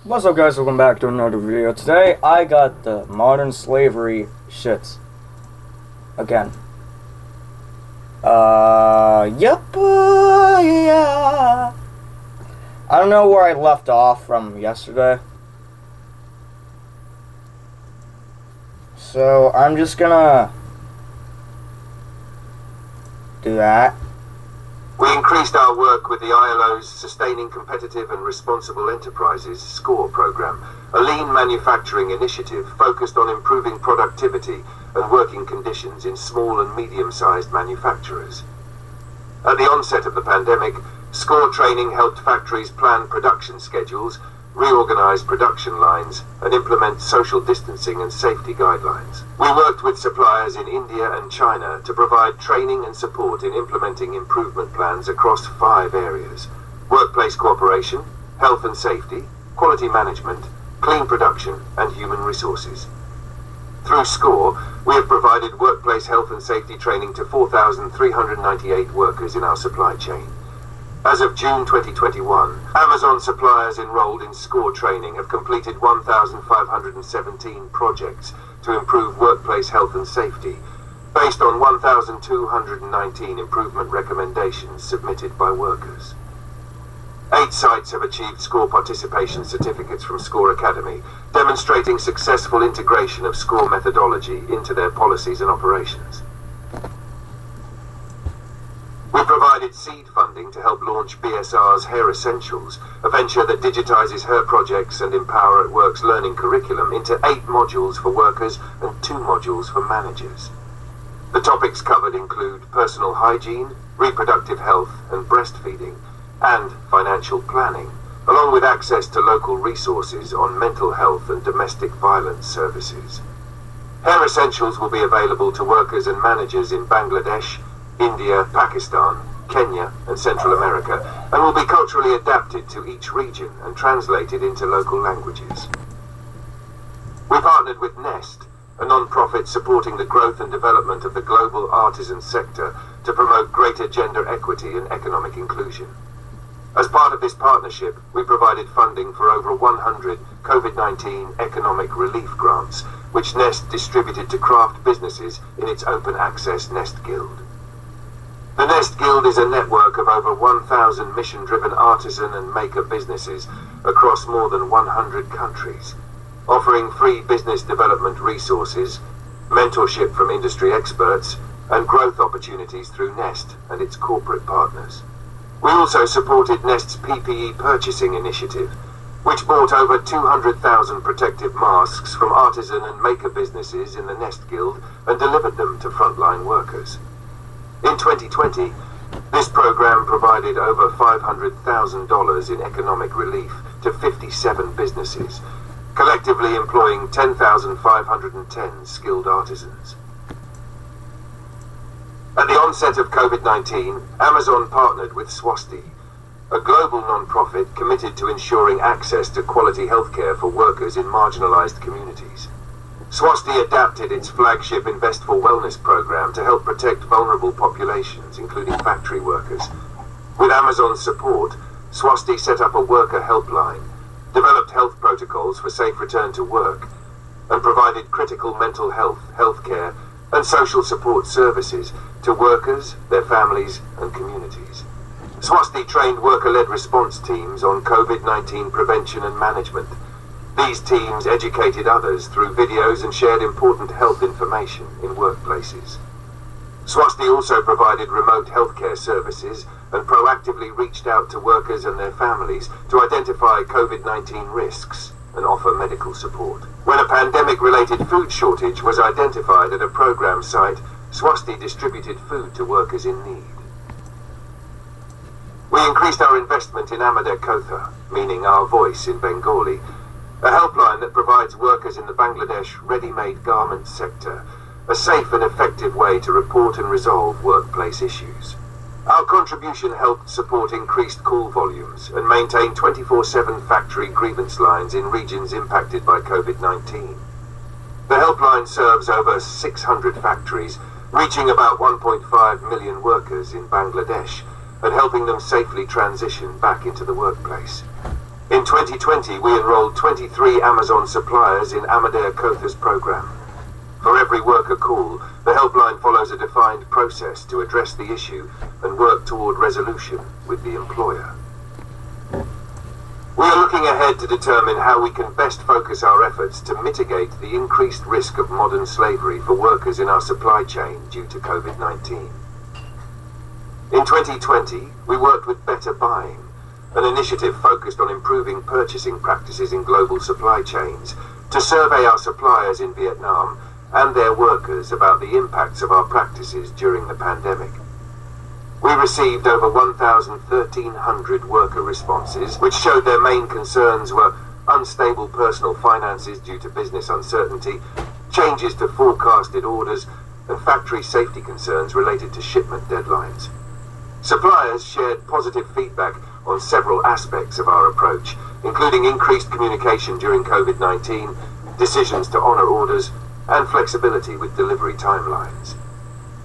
What's up, guys? Welcome back to another video. Today I got the modern slavery shits again. Yeah. I don't know where I left off from yesterday, so I'm just gonna do that. We increased our work with the ILO's Sustaining Competitive and Responsible Enterprises SCORE program, a lean manufacturing initiative focused on improving productivity and working conditions in small and medium-sized manufacturers. At the onset of the pandemic, SCORE training helped factories plan production schedules, reorganize production lines, and implement social distancing and safety guidelines. We worked with suppliers in India and China to provide training and support in implementing improvement plans across 5 areas: workplace cooperation, health and safety, quality management, clean production, and human resources. Through SCORE, we have provided workplace health and safety training to 4,398 workers in our supply chain. As of June 2021, Amazon suppliers enrolled in SCORE training have completed 1,517 projects to improve workplace health and safety, based on 1,219 improvement recommendations submitted by workers. 8 sites have achieved SCORE participation certificates from SCORE Academy, demonstrating successful integration of SCORE methodology into their policies and operations. We provided seed funding to help launch BSR's Hair Essentials, a venture that digitizes hair projects and Empower at Work's learning curriculum into 8 modules for workers and 2 modules for managers. The topics covered include personal hygiene, reproductive health and breastfeeding, and financial planning, along with access to local resources on mental health and domestic violence services. Hair Essentials will be available to workers and managers in Bangladesh, India, Pakistan, Kenya, and Central America, and will be culturally adapted to each region and translated into local languages. We partnered with Nest, a non-profit supporting the growth and development of the global artisan sector, to promote greater gender equity and economic inclusion. As part of this partnership, we provided funding for over 100 COVID-19 economic relief grants, which Nest distributed to craft businesses in its open access Nest Guild. The Nest Guild is a network of over 1,000 mission-driven artisan and maker businesses across more than 100 countries, offering free business development resources, mentorship from industry experts, and growth opportunities through Nest and its corporate partners. We also supported Nest's PPE purchasing initiative, which bought over 200,000 protective masks from artisan and maker businesses in the Nest Guild and delivered them to frontline workers. In 2020, this program provided over $500,000 in economic relief to 57 businesses, collectively employing 10,510 skilled artisans. At the onset of COVID-19, Amazon partnered with Swasti, a global non-profit committed to ensuring access to quality healthcare for workers in marginalized communities. Swasti adapted its flagship Invest for Wellness program to help protect vulnerable populations, including factory workers. With Amazon's support, Swasti set up a worker helpline, developed health protocols for safe return to work, and provided critical mental health, healthcare, and social support services to workers, their families, and communities. Swasti trained worker-led response teams on COVID-19 prevention and management. These teams educated others through videos and shared important health information in workplaces. Swasti also provided remote healthcare services and proactively reached out to workers and their families to identify COVID-19 risks and offer medical support. When a pandemic-related food shortage was identified at a program site, Swasti distributed food to workers in need. We increased our investment in Amader Kotha, meaning our voice in Bengali, a helpline that provides workers in the Bangladesh ready-made garment sector a safe and effective way to report and resolve workplace issues. Our contribution helped support increased call volumes and maintain 24/7 factory grievance lines in regions impacted by COVID-19. The helpline serves over 600 factories, reaching about 1.5 million workers in Bangladesh and helping them safely transition back into the workplace. In 2020, we enrolled 23 Amazon suppliers in Amadea Kotha's program. For every worker call, the helpline follows a defined process to address the issue and work toward resolution with the employer. We are looking ahead to determine how we can best focus our efforts to mitigate the increased risk of modern slavery for workers in our supply chain due to COVID-19. In 2020, we worked with Better Buying, an initiative focused on improving purchasing practices in global supply chains, to survey our suppliers in Vietnam and their workers about the impacts of our practices during the pandemic. We received over 1,1300 worker responses, which showed their main concerns were unstable personal finances due to business uncertainty, changes to forecasted orders, and factory safety concerns related to shipment deadlines. Suppliers shared positive feedback on several aspects of our approach, including increased communication during COVID-19, decisions to honor orders, and flexibility with delivery timelines.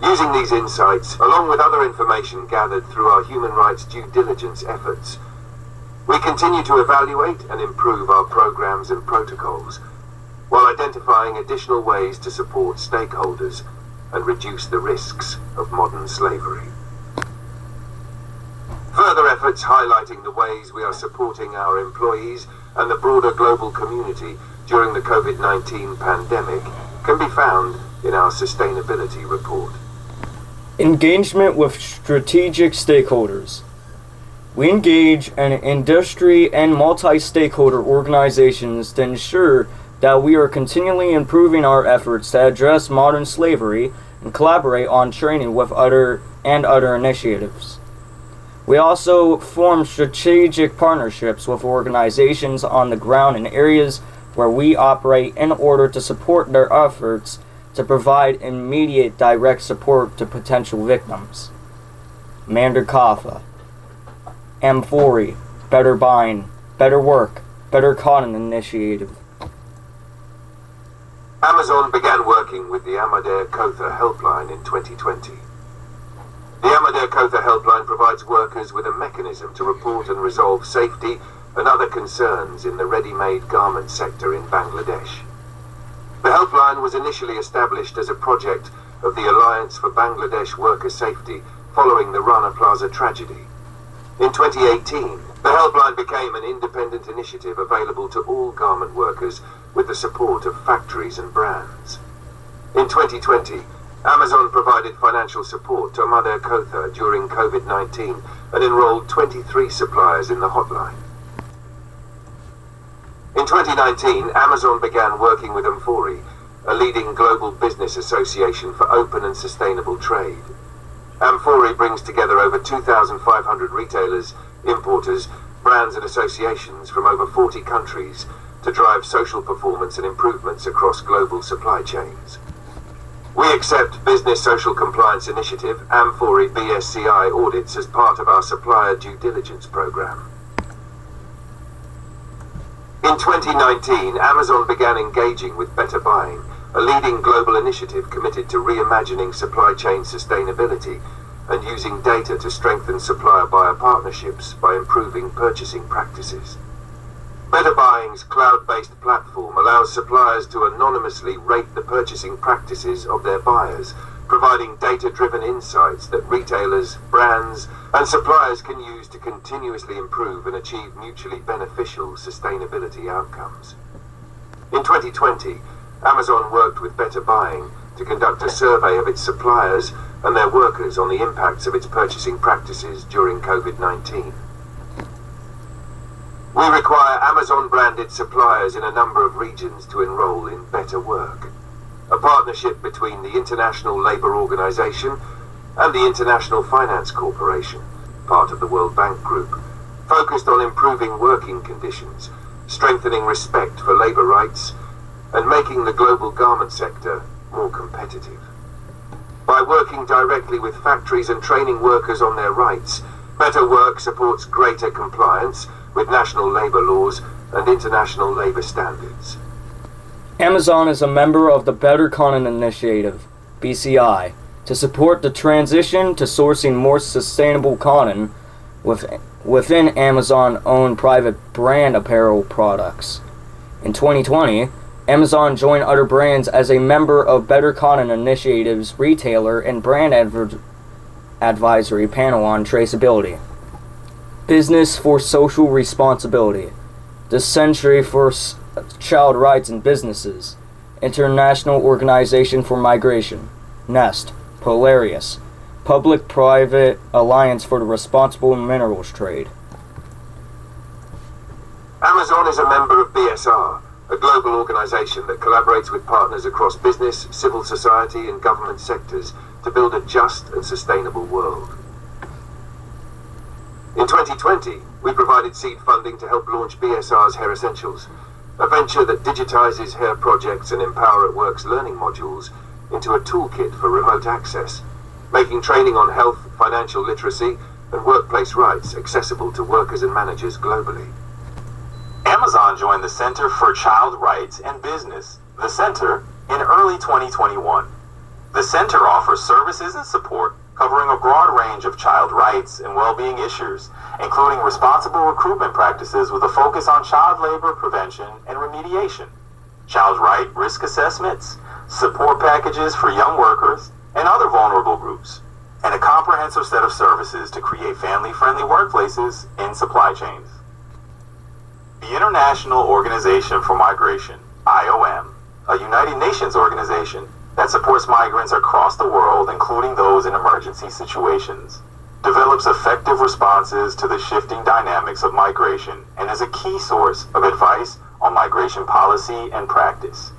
Using these insights, along with other information gathered through our human rights due diligence efforts, we continue to evaluate and improve our programs and protocols, while identifying additional ways to support stakeholders and reduce the risks of modern slavery. Further efforts highlighting the ways we are supporting our employees and the broader global community during the COVID-19 pandemic can be found in our sustainability report. Engagement with strategic stakeholders. We engage in industry and multi-stakeholder organizations to ensure that we are continually improving our efforts to address modern slavery and collaborate on training with other initiatives. We also form strategic partnerships with organizations on the ground in areas where we operate in order to support their efforts to provide immediate direct support to potential victims. Mander Kotha, M4E, Better Buying, Better Work, Better Cotton Initiative. Amazon began working with the Amadea Kotha helpline in 2020. The Amadea Kotha helpline provides workers with a mechanism to report and resolve safety and other concerns in the ready-made garment sector in Bangladesh. The helpline was initially established as a project of the Alliance for Bangladesh Worker Safety following the Rana Plaza tragedy. In 2018, the helpline became an independent initiative available to all garment workers with the support of factories and brands. In 2020, Amazon provided financial support to Amadea Kotha during COVID-19 and enrolled 23 suppliers in the hotline. In 2019, Amazon began working with M4E, a leading global business association for open and sustainable trade. M4E brings together over 2,500 retailers, importers, brands and associations from over 40 countries to drive social performance and improvements across global supply chains. We accept Business Social Compliance Initiative, M4E BSCI audits as part of our supplier due diligence program. In 2019, Amazon began engaging with Better Buying, a leading global initiative committed to reimagining supply chain sustainability and using data to strengthen supplier-buyer partnerships by improving purchasing practices. Better Buying's cloud-based platform allows suppliers to anonymously rate the purchasing practices of their buyers, providing data-driven insights that retailers, brands, and suppliers can use to continuously improve and achieve mutually beneficial sustainability outcomes. In 2020, Amazon worked with Better Buying to conduct a survey of its suppliers and their workers on the impacts of its purchasing practices during COVID-19. We require Amazon-branded suppliers in a number of regions to enroll in Better Work, a partnership between the International Labour Organization and the International Finance Corporation, part of the World Bank Group, focused on improving working conditions, strengthening respect for labour rights, and making the global garment sector more competitive. By working directly with factories and training workers on their rights, Better Work supports greater compliance with national labour laws and international labour standards. Amazon is a member of the Better Cotton Initiative, BCI, to support the transition to sourcing more sustainable cotton. within Amazon-owned private brand apparel products. In 2020, Amazon joined other brands as a member of Better Cotton Initiative's retailer and brand advisory panel on traceability. Business for Social Responsibility, the Century for Child Rights in Businesses, International Organization for Migration, NEST, Polaris, Public-Private Alliance for the Responsible Minerals Trade. Amazon is a member of BSR, a global organization that collaborates with partners across business, civil society, and government sectors to build a just and sustainable world. In 2020, we provided seed funding to help launch BSR's Hair Essentials, a venture that digitizes hair projects and Empower at Work's learning modules into a toolkit for remote access, making training on health, financial literacy, and workplace rights accessible to workers and managers globally. Amazon joined the Center for Child Rights and Business, the Center, in early 2021. The Center offers services and support covering a broad range of child rights and well-being issues, including responsible recruitment practices with a focus on child labor prevention and remediation, child right risk assessments, support packages for young workers and other vulnerable groups, and a comprehensive set of services to create family-friendly workplaces in supply chains. The International Organization for Migration, IOM, a United Nations organization that supports migrants across the world, including those in emergency situations, develops effective responses to the shifting dynamics of migration and is a key source of advice on migration policy and practice.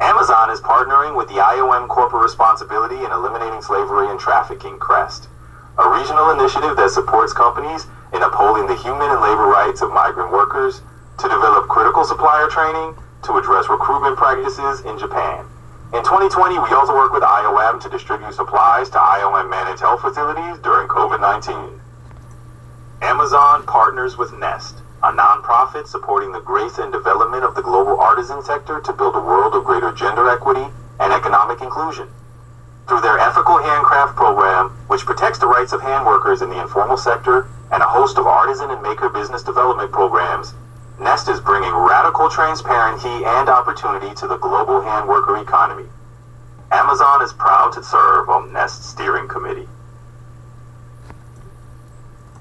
Amazon is partnering with the IOM Corporate Responsibility in Eliminating Slavery and Trafficking, CREST, a regional initiative that supports companies in upholding the human and labor rights of migrant workers, to develop critical supplier training, to address recruitment practices in Japan. In 2020, we also worked with IOM to distribute supplies to IOM-managed health facilities during COVID-19. Amazon partners with NEST, a nonprofit supporting the growth and development of the global artisan sector to build a world of greater gender equity and economic inclusion. Through their Ethical Handcraft program, which protects the rights of handworkers in the informal sector, and a host of artisan and maker business development programs, NEST is bringing radical transparency and opportunity to the global handworker economy. Amazon is proud to serve on NEST's steering committee.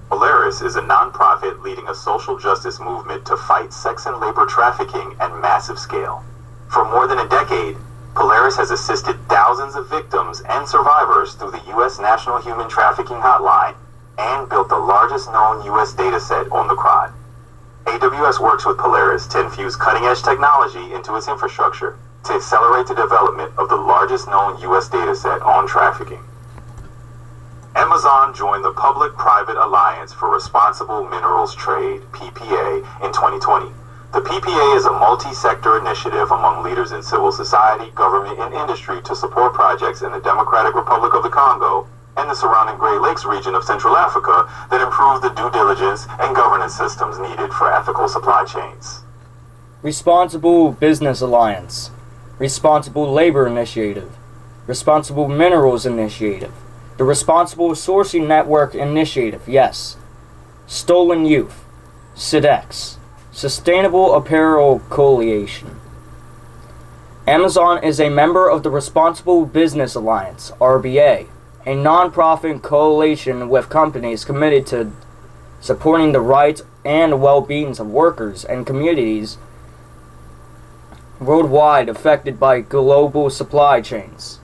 Polaris is a nonprofit leading a social justice movement to fight sex and labor trafficking at massive scale. For more than a decade, Polaris has assisted thousands of victims and survivors through the U.S. National Human Trafficking Hotline and built the largest known U.S. dataset on the crime. AWS works with Polaris to infuse cutting-edge technology into its infrastructure to accelerate the development of the largest known U.S. dataset on trafficking. Amazon joined the Public-Private Alliance for Responsible Minerals Trade, PPA, in 2020. The PPA is a multi-sector initiative among leaders in civil society, government, and industry to support projects in the Democratic Republic of the Congo and the surrounding Great Lakes region of Central Africa that improve the due diligence and governance systems needed for ethical supply chains. Responsible Business Alliance, Responsible Labor Initiative, Responsible Minerals Initiative, the Responsible Sourcing Network Initiative, yes, Stolen Youth, SIDEX, Sustainable Apparel Coalition. Amazon is a member of the Responsible Business Alliance, RBA, a non-profit coalition with companies committed to supporting the rights and well-being of workers and communities worldwide affected by global supply chains.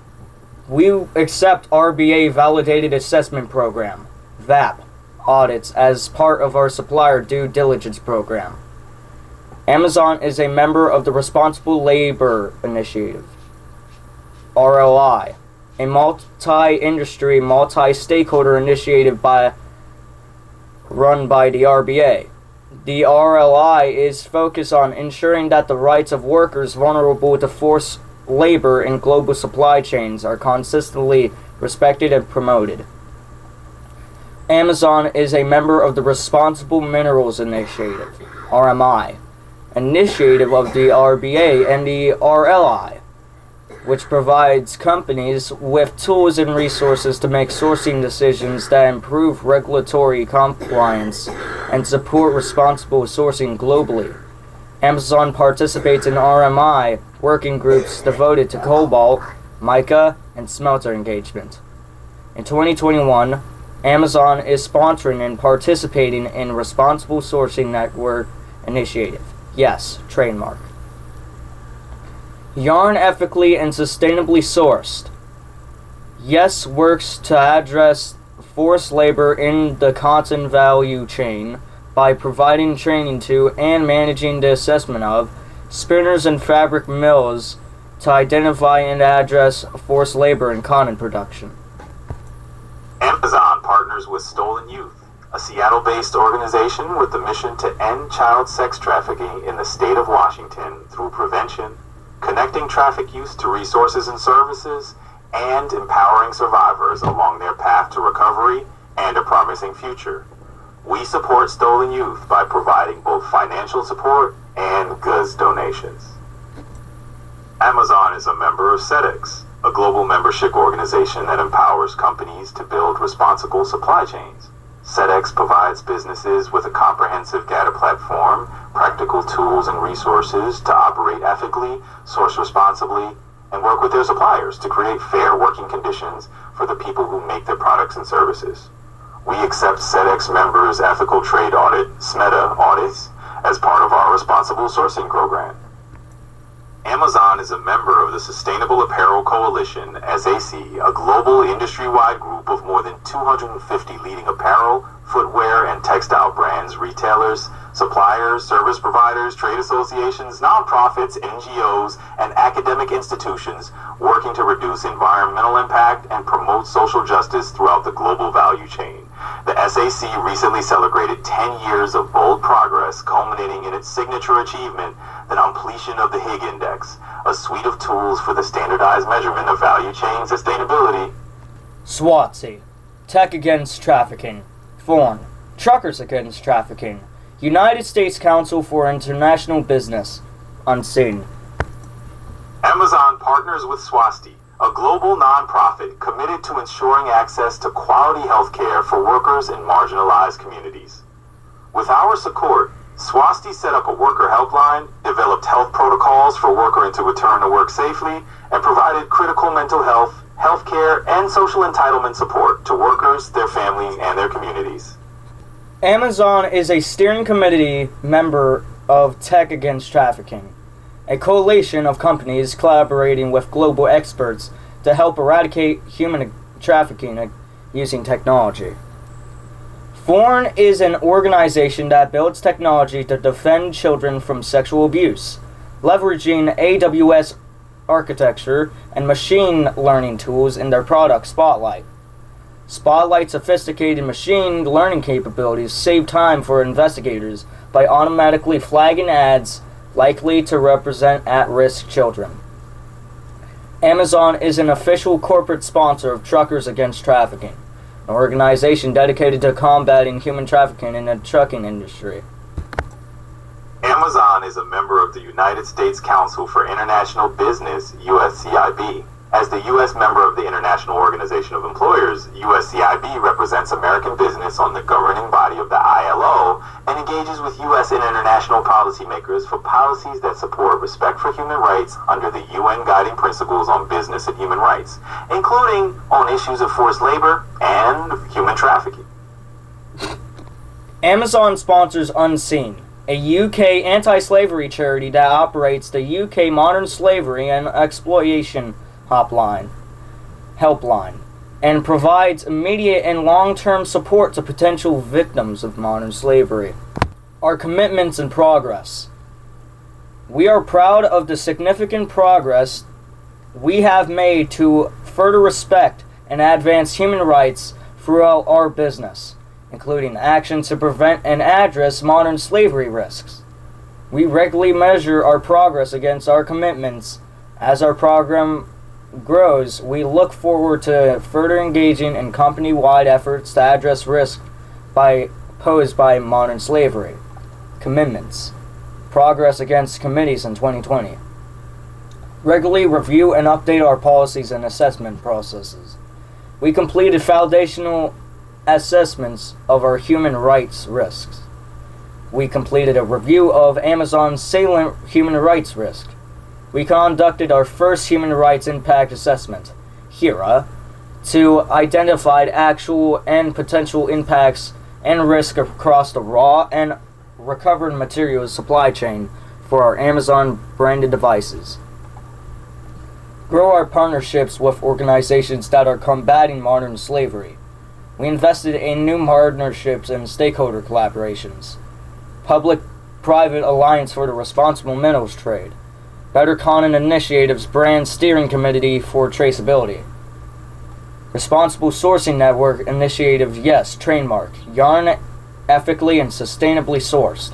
We accept RBA Validated Assessment Program, VAP, audits as part of our supplier due diligence program. Amazon is a member of the Responsible Labor Initiative, RLI, a multi-industry, multi-stakeholder initiative run by the RBA. The RLI is focused on ensuring that the rights of workers vulnerable to forced labor in global supply chains are consistently respected and promoted. Amazon is a member of the Responsible Minerals Initiative, RMI, initiative of the RBA and the RLI. which provides companies with tools and resources to make sourcing decisions that improve regulatory compliance and support responsible sourcing globally. Amazon participates in RMI working groups devoted to cobalt, mica, and smelter engagement. In 2021, Amazon is sponsoring and participating in Responsible Sourcing Network Initiative. Yes, trademark. Yarn ethically and sustainably sourced. Yes works to address forced labor in the cotton value chain by providing training to and managing the assessment of spinners and fabric mills to identify and address forced labor in cotton production. Amazon partners with Stolen Youth, a Seattle-based organization with the mission to end child sex trafficking in the state of Washington through prevention, connecting traffic youth to resources and services, and empowering survivors along their path to recovery and a promising future. We support Stolen Youth by providing both financial support and goods donations. Amazon is a member of SEDEX, a global membership organization that empowers companies to build responsible supply chains. SEDEX provides businesses with a comprehensive data platform, practical tools and resources to operate ethically, source responsibly, and work with their suppliers to create fair working conditions for the people who make their products and services. We accept SEDEX members' ethical trade audit, SMETA audits, as part of our responsible sourcing program. Amazon is a member of the Sustainable Apparel Coalition, SAC, a global industry-wide group of more than 250 leading apparel, footwear, and textile brands, retailers, suppliers, service providers, trade associations, nonprofits, NGOs, and academic institutions working to reduce environmental impact and promote social justice throughout the global value chain. The SAC recently celebrated 10 years of bold progress, culminating in its signature achievement, the completion of the Higg Index, a suite of tools for the standardized measurement of value chain sustainability. SWATC, Tech Against Trafficking. FORN, Truckers Against Trafficking. United States Council for International Business. Unseen. Amazon partners with SWASTI, a global nonprofit committed to ensuring access to quality health care for workers in marginalized communities. With our support, SWASTI set up a worker helpline, developed health protocols for workers to return to work safely, and provided critical mental health, healthcare, and social entitlement support to workers, their families, and their communities. Amazon is a steering committee member of Tech Against Trafficking, a coalition of companies collaborating with global experts to help eradicate human trafficking using technology. FORN is an organization that builds technology to defend children from sexual abuse, leveraging AWS architecture and machine learning tools in their product Spotlight. Spotlight's sophisticated machine learning capabilities save time for investigators by automatically flagging ads likely to represent at-risk children. Amazon is an official corporate sponsor of Truckers Against Trafficking, an organization dedicated to combating human trafficking in the trucking industry. Amazon is a member of the United States Council for International Business, USCIB. As the U.S. member of the International Organization of Employers, USCIB represents American business on the governing body of the ILO and engages with U.S. and international policymakers for policies that support respect for human rights under the UN Guiding Principles on Business and Human Rights, including on issues of forced labor and human trafficking. Amazon sponsors Unseen, a UK anti-slavery charity that operates the UK Modern Slavery and Exploitation helpline, and provides immediate and long-term support to potential victims of modern slavery. Our commitments and progress. We are proud of the significant progress we have made to further respect and advance human rights throughout our business, including actions to prevent and address modern slavery risks. We regularly measure our progress against our commitments. As our program grows, we look forward to further engaging in company-wide efforts to address risks posed by modern slavery. Commitments. Progress against committees in 2020. Regularly review and update our policies and assessment processes. We completed foundational assessments of our human rights risks. We completed a review of Amazon's salient human rights risk. We conducted our first human rights impact assessment, HIRA, to identify actual and potential impacts and risk across the raw and recovered materials supply chain for our Amazon branded devices. Grow our partnerships with organizations that are combating modern slavery. We invested in new partnerships and stakeholder collaborations. Public-Private Alliance for the Responsible Minerals Trade. Better Common Initiatives Brand Steering Committee for Traceability. Responsible Sourcing Network Initiative Yes Trademark. Yarn ethically and sustainably sourced.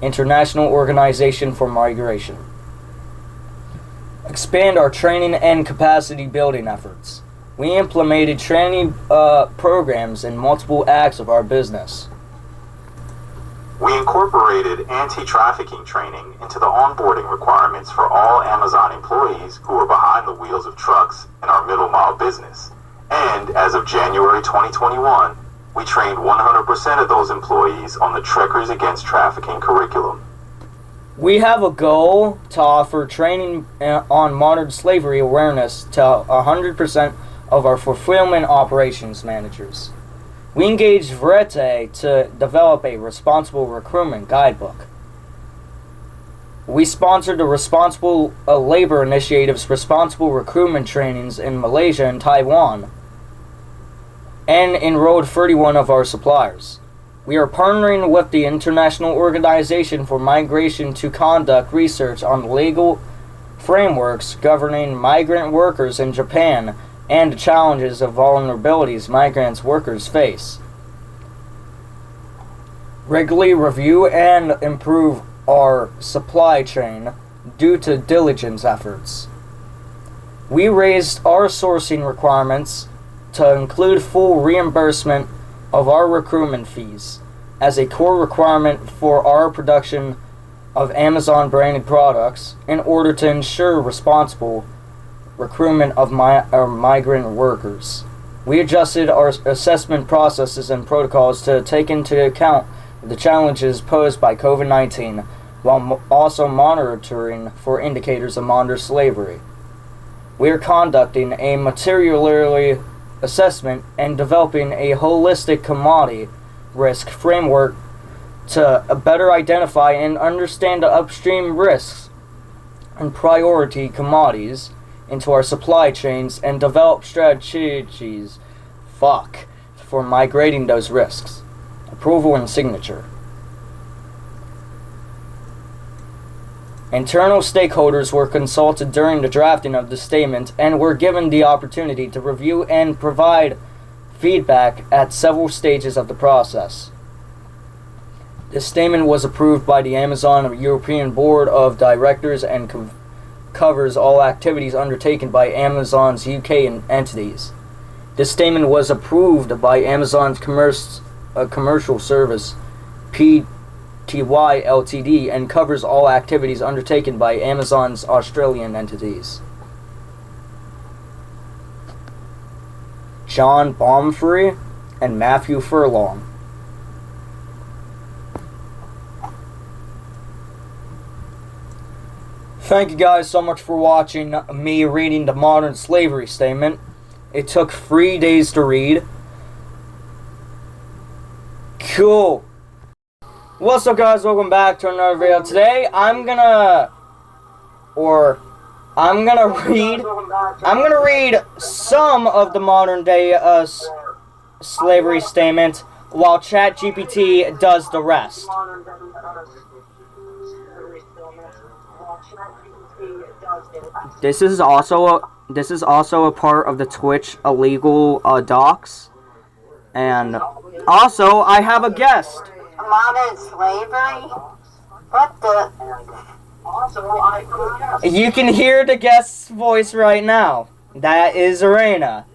International Organization for Migration. Expand our training and capacity building efforts. We implemented training programs in multiple acts of our business. We incorporated anti-trafficking training into the onboarding requirements for all Amazon employees who are behind the wheels of trucks in our middle mile business. And as of January 2021, we trained 100% of those employees on the Trekkers Against Trafficking curriculum. We have a goal to offer training on modern slavery awareness to 100% of our fulfillment operations managers. We engaged Verite to develop a responsible recruitment guidebook. We sponsored the Responsible Labor Initiative's responsible recruitment trainings in Malaysia and Taiwan, and enrolled 31 of our suppliers. We are partnering with the International Organization for Migration to conduct research on legal frameworks governing migrant workers in Japan and the challenges of vulnerabilities migrant workers face. Regularly review and improve our supply chain due to diligence efforts. We raised our sourcing requirements to include full reimbursement of our recruitment fees as a core requirement for our production of Amazon branded products in order to ensure responsible recruitment of migrant workers. We adjusted our assessment processes and protocols to take into account the challenges posed by COVID-19 while also monitoring for indicators of modern slavery. We are conducting a materiality assessment and developing a holistic commodity risk framework to better identify and understand the upstream risks and priority commodities into our supply chains and develop strategies for migrating those risks. Approval and signature. Internal stakeholders were consulted during the drafting of the statement and were given the opportunity to review and provide feedback at several stages of the process. This statement was approved by the Amazon European Board of Directors and covers all activities undertaken by Amazon's UK entities. This statement was approved by Amazon's commercial service, Pty Ltd, and covers all activities undertaken by Amazon's Australian entities. John Baumfree and Matthew Furlong. Thank you guys so much for watching me reading the Modern Slavery Statement. It took 3 days to read. Cool. What's up, guys? Welcome back to another video. Today I'm gonna read some of the modern day slavery statement while ChatGPT does the rest. This is also a part of the Twitch illegal docs, and also I have a guest. Modern slavery? What the? You can hear the guest's voice right now. That is Arena.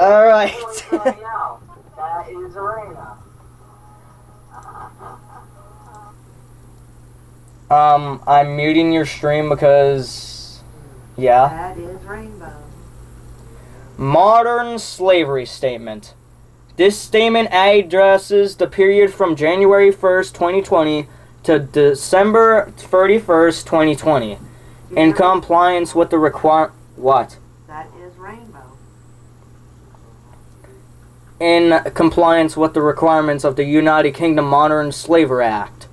Alright. That is Arena. I'm muting your stream because, yeah. That is rainbow. Modern slavery statement. This statement addresses the period from January 1st, 2020 to December 31st, 2020. In compliance with the What? That is rainbow. In compliance with the requirements of the United Kingdom Modern Slavery Act,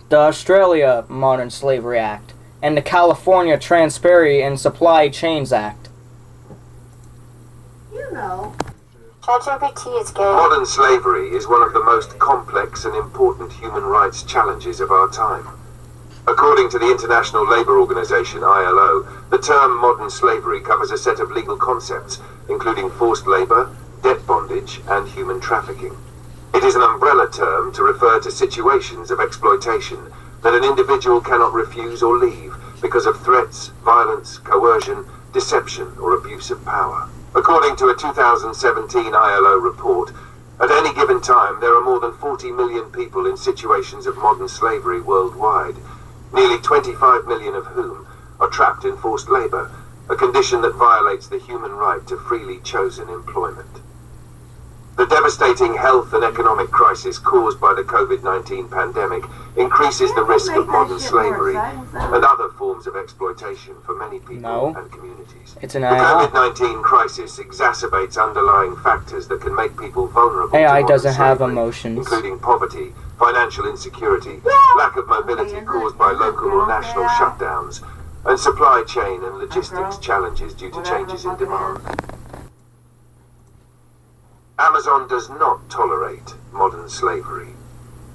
the Australia Modern Slavery Act, and the California Transparency and Supply Chains Act. You know. ChatGPT is good. Modern slavery is one of the most complex and important human rights challenges of our time. According to the International Labour Organization, ILO, the term modern slavery covers a set of legal concepts, including forced labour, debt bondage, and human trafficking. It is an umbrella term to refer to situations of exploitation that an individual cannot refuse or leave because of threats, violence, coercion, deception, or abuse of power. According to a 2017 ILO report, at any given time there are more than 40 million people in situations of modern slavery worldwide, nearly 25 million of whom are trapped in forced labour, a condition that violates the human right to freely chosen employment. The devastating health and economic crisis caused by the COVID-19 pandemic increases the risk of modern slavery and other forms of exploitation for many people and communities. It's an The AI. COVID-19 crisis exacerbates underlying factors that can make people vulnerable AI to modern doesn't have slavery, emotions. including poverty, financial insecurity, lack of mobility caused by local or national shutdowns, and supply chain and logistics challenges due to changes in demand. Amazon does not tolerate modern slavery.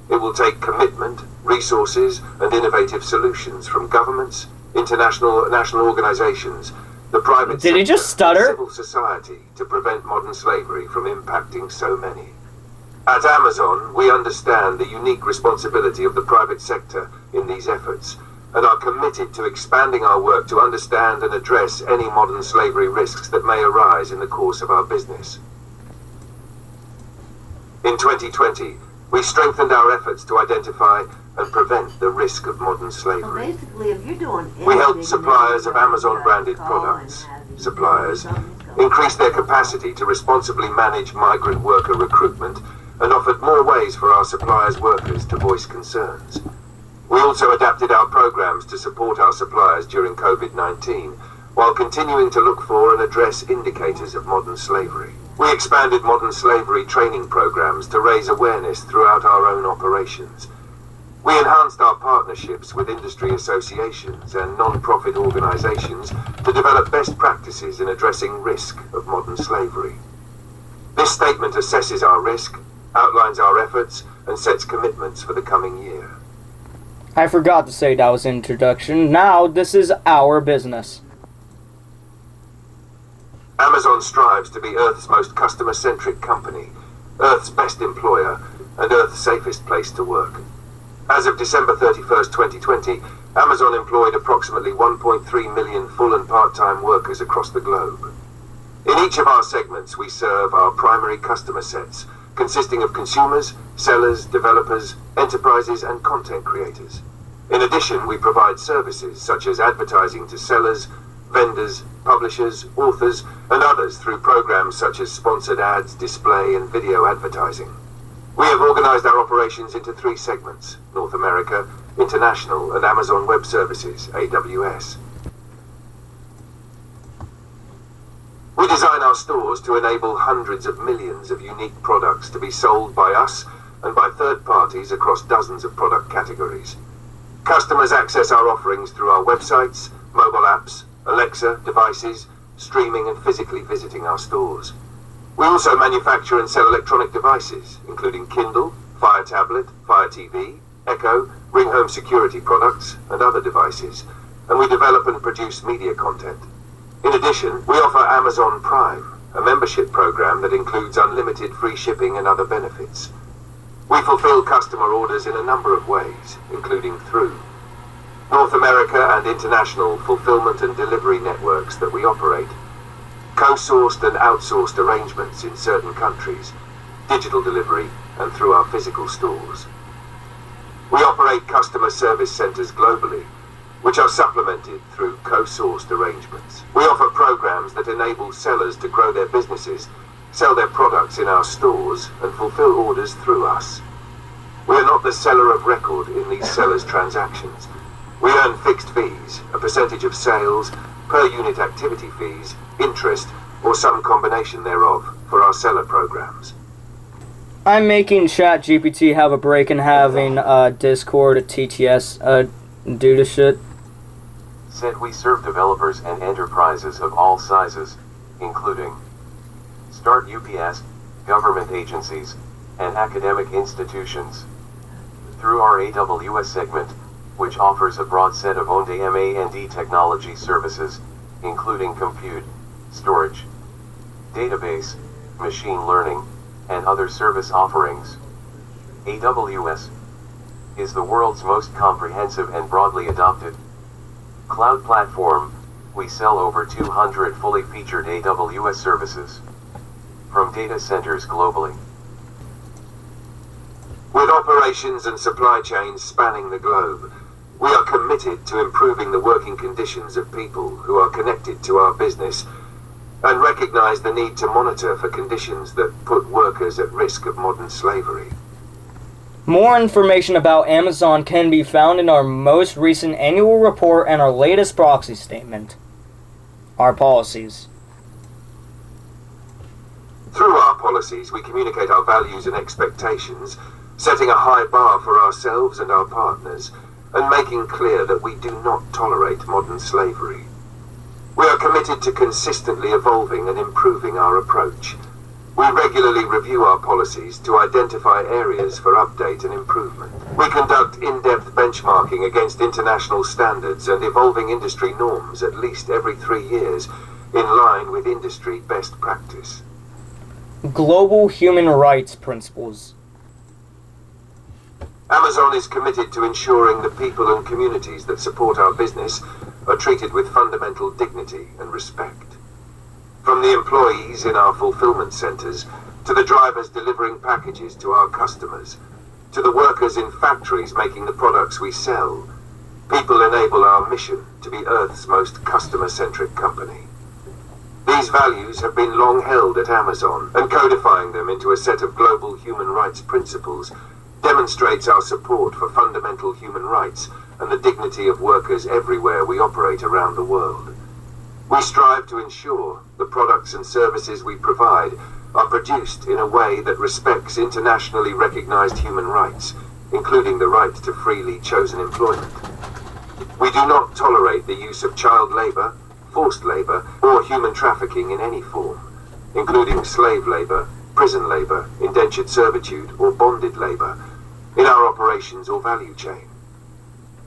It will take commitment, resources, and innovative solutions from governments, international and national organizations, the private Did he sector, just stutter? and civil society to prevent modern slavery from impacting so many. At Amazon, we understand the unique responsibility of the private sector in these efforts, and are committed to expanding our work to understand and address any modern slavery risks that may arise in the course of our business. In 2020, we strengthened our efforts to identify and prevent the risk of modern So slavery. basically, if you're doing We help anything, suppliers of you gotta Amazon-branded call products, and have suppliers, something's going increased their on. capacity to responsibly manage migrant worker recruitment, and offered more ways for our suppliers' workers to voice concerns. We also adapted our programs to support our suppliers during COVID-19, while continuing to look for and address indicators of modern slavery. We expanded modern slavery training programs to raise awareness throughout our own operations. We enhanced our partnerships with industry associations and non-profit organizations to develop best practices in addressing risk of modern slavery. This statement assesses our risk, outlines our efforts, and sets commitments for the coming year. I forgot to say that was introduction. Now this is our business. Amazon strives to be Earth's most customer-centric company, Earth's best employer, and Earth's safest place to work. As of December 31st, 2020, Amazon employed approximately 1.3 million full and part-time workers across the globe. In each of our segments, we serve our primary customer sets, consisting of consumers, sellers, developers, enterprises, and content creators. In addition, we provide services such as advertising to sellers, vendors, publishers, authors, and others through programs such as sponsored ads, display, and video advertising. We have organized our operations into 3 segments: North America, International, and Amazon Web Services, AWS. We design our stores to enable hundreds of millions of unique products to be sold by us and by third parties across dozens of product categories. Customers access our offerings through our websites, mobile apps, Alexa devices, streaming, and physically visiting our stores. We also manufacture and sell electronic devices, including Kindle, Fire Tablet, Fire TV, Echo, Ring Home security products, and other devices, and we develop and produce media content. In addition, we offer Amazon Prime, a membership program that includes unlimited free shipping and other benefits. We fulfill customer orders in a number of ways, including through North America and international fulfillment and delivery networks that we operate, co-sourced and outsourced arrangements in certain countries, digital delivery, and through our physical stores. We operate customer service centers globally, which are supplemented through co-sourced arrangements. We offer programs that enable sellers to grow their businesses, sell their products in our stores, and fulfill orders through us. We are not the seller of record in these sellers' transactions. We earn fixed fees, a percentage of sales, per unit activity fees, interest, or some combination thereof for our seller programs. I'm making ChatGPT have a break and having Discord, TTS, do the shit. Said we serve developers and enterprises of all sizes, including Start UPS, government agencies, and academic institutions. Through our AWS segment, which offers a broad set of on-demand technology services, including compute, storage, database, machine learning, and other service offerings. AWS is the world's most comprehensive and broadly adopted cloud platform. We sell over 200 fully featured AWS services from data centers globally. With operations and supply chains spanning the globe, we are committed to improving the working conditions of people who are connected to our business and recognize the need to monitor for conditions that put workers at risk of modern slavery. More information about Amazon can be found in our most recent annual report and our latest proxy statement. Our policies. Through our policies, we communicate our values and expectations, setting a high bar for ourselves and our partners, and making clear that we do not tolerate modern slavery. We are committed to consistently evolving and improving our approach. We regularly review our policies to identify areas for update and improvement. We conduct in-depth benchmarking against international standards and evolving industry norms at least every 3 years, in line with industry best practice. Global human rights principles. Amazon is committed to ensuring the people and communities that support our business are treated with fundamental dignity and respect. From the employees in our fulfillment centers, to the drivers delivering packages to our customers, to the workers in factories making the products we sell, people enable our mission to be Earth's most customer-centric company. These values have been long held at Amazon, and codifying them into a set of global human rights principles demonstrates our support for fundamental human rights and the dignity of workers everywhere we operate around the world. We strive to ensure the products and services we provide are produced in a way that respects internationally recognized human rights, including the right to freely chosen employment. We do not tolerate the use of child labor, forced labor, or human trafficking in any form, including slave labor, prison labor, indentured servitude, or bonded labor, in our operations or value chain.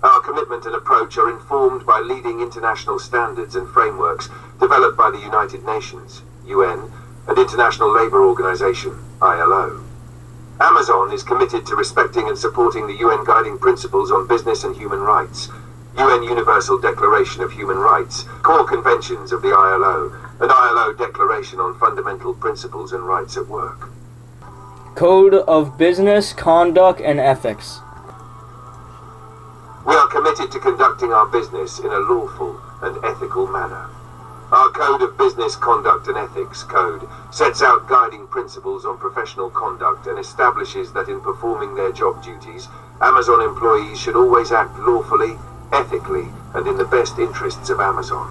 Our commitment and approach are informed by leading international standards and frameworks developed by the United Nations, UN, and International Labour Organization, ILO. Amazon is committed to respecting and supporting the UN Guiding Principles on Business and Human Rights, UN Universal Declaration of Human Rights, core conventions of the ILO, and ILO Declaration on Fundamental Principles and Rights at Work. Code of Business Conduct and Ethics. We are committed to conducting our business in a lawful and ethical manner. Our Code of Business Conduct and Ethics Code sets out guiding principles on professional conduct and establishes that in performing their job duties, Amazon employees should always act lawfully, ethically, and in the best interests of Amazon.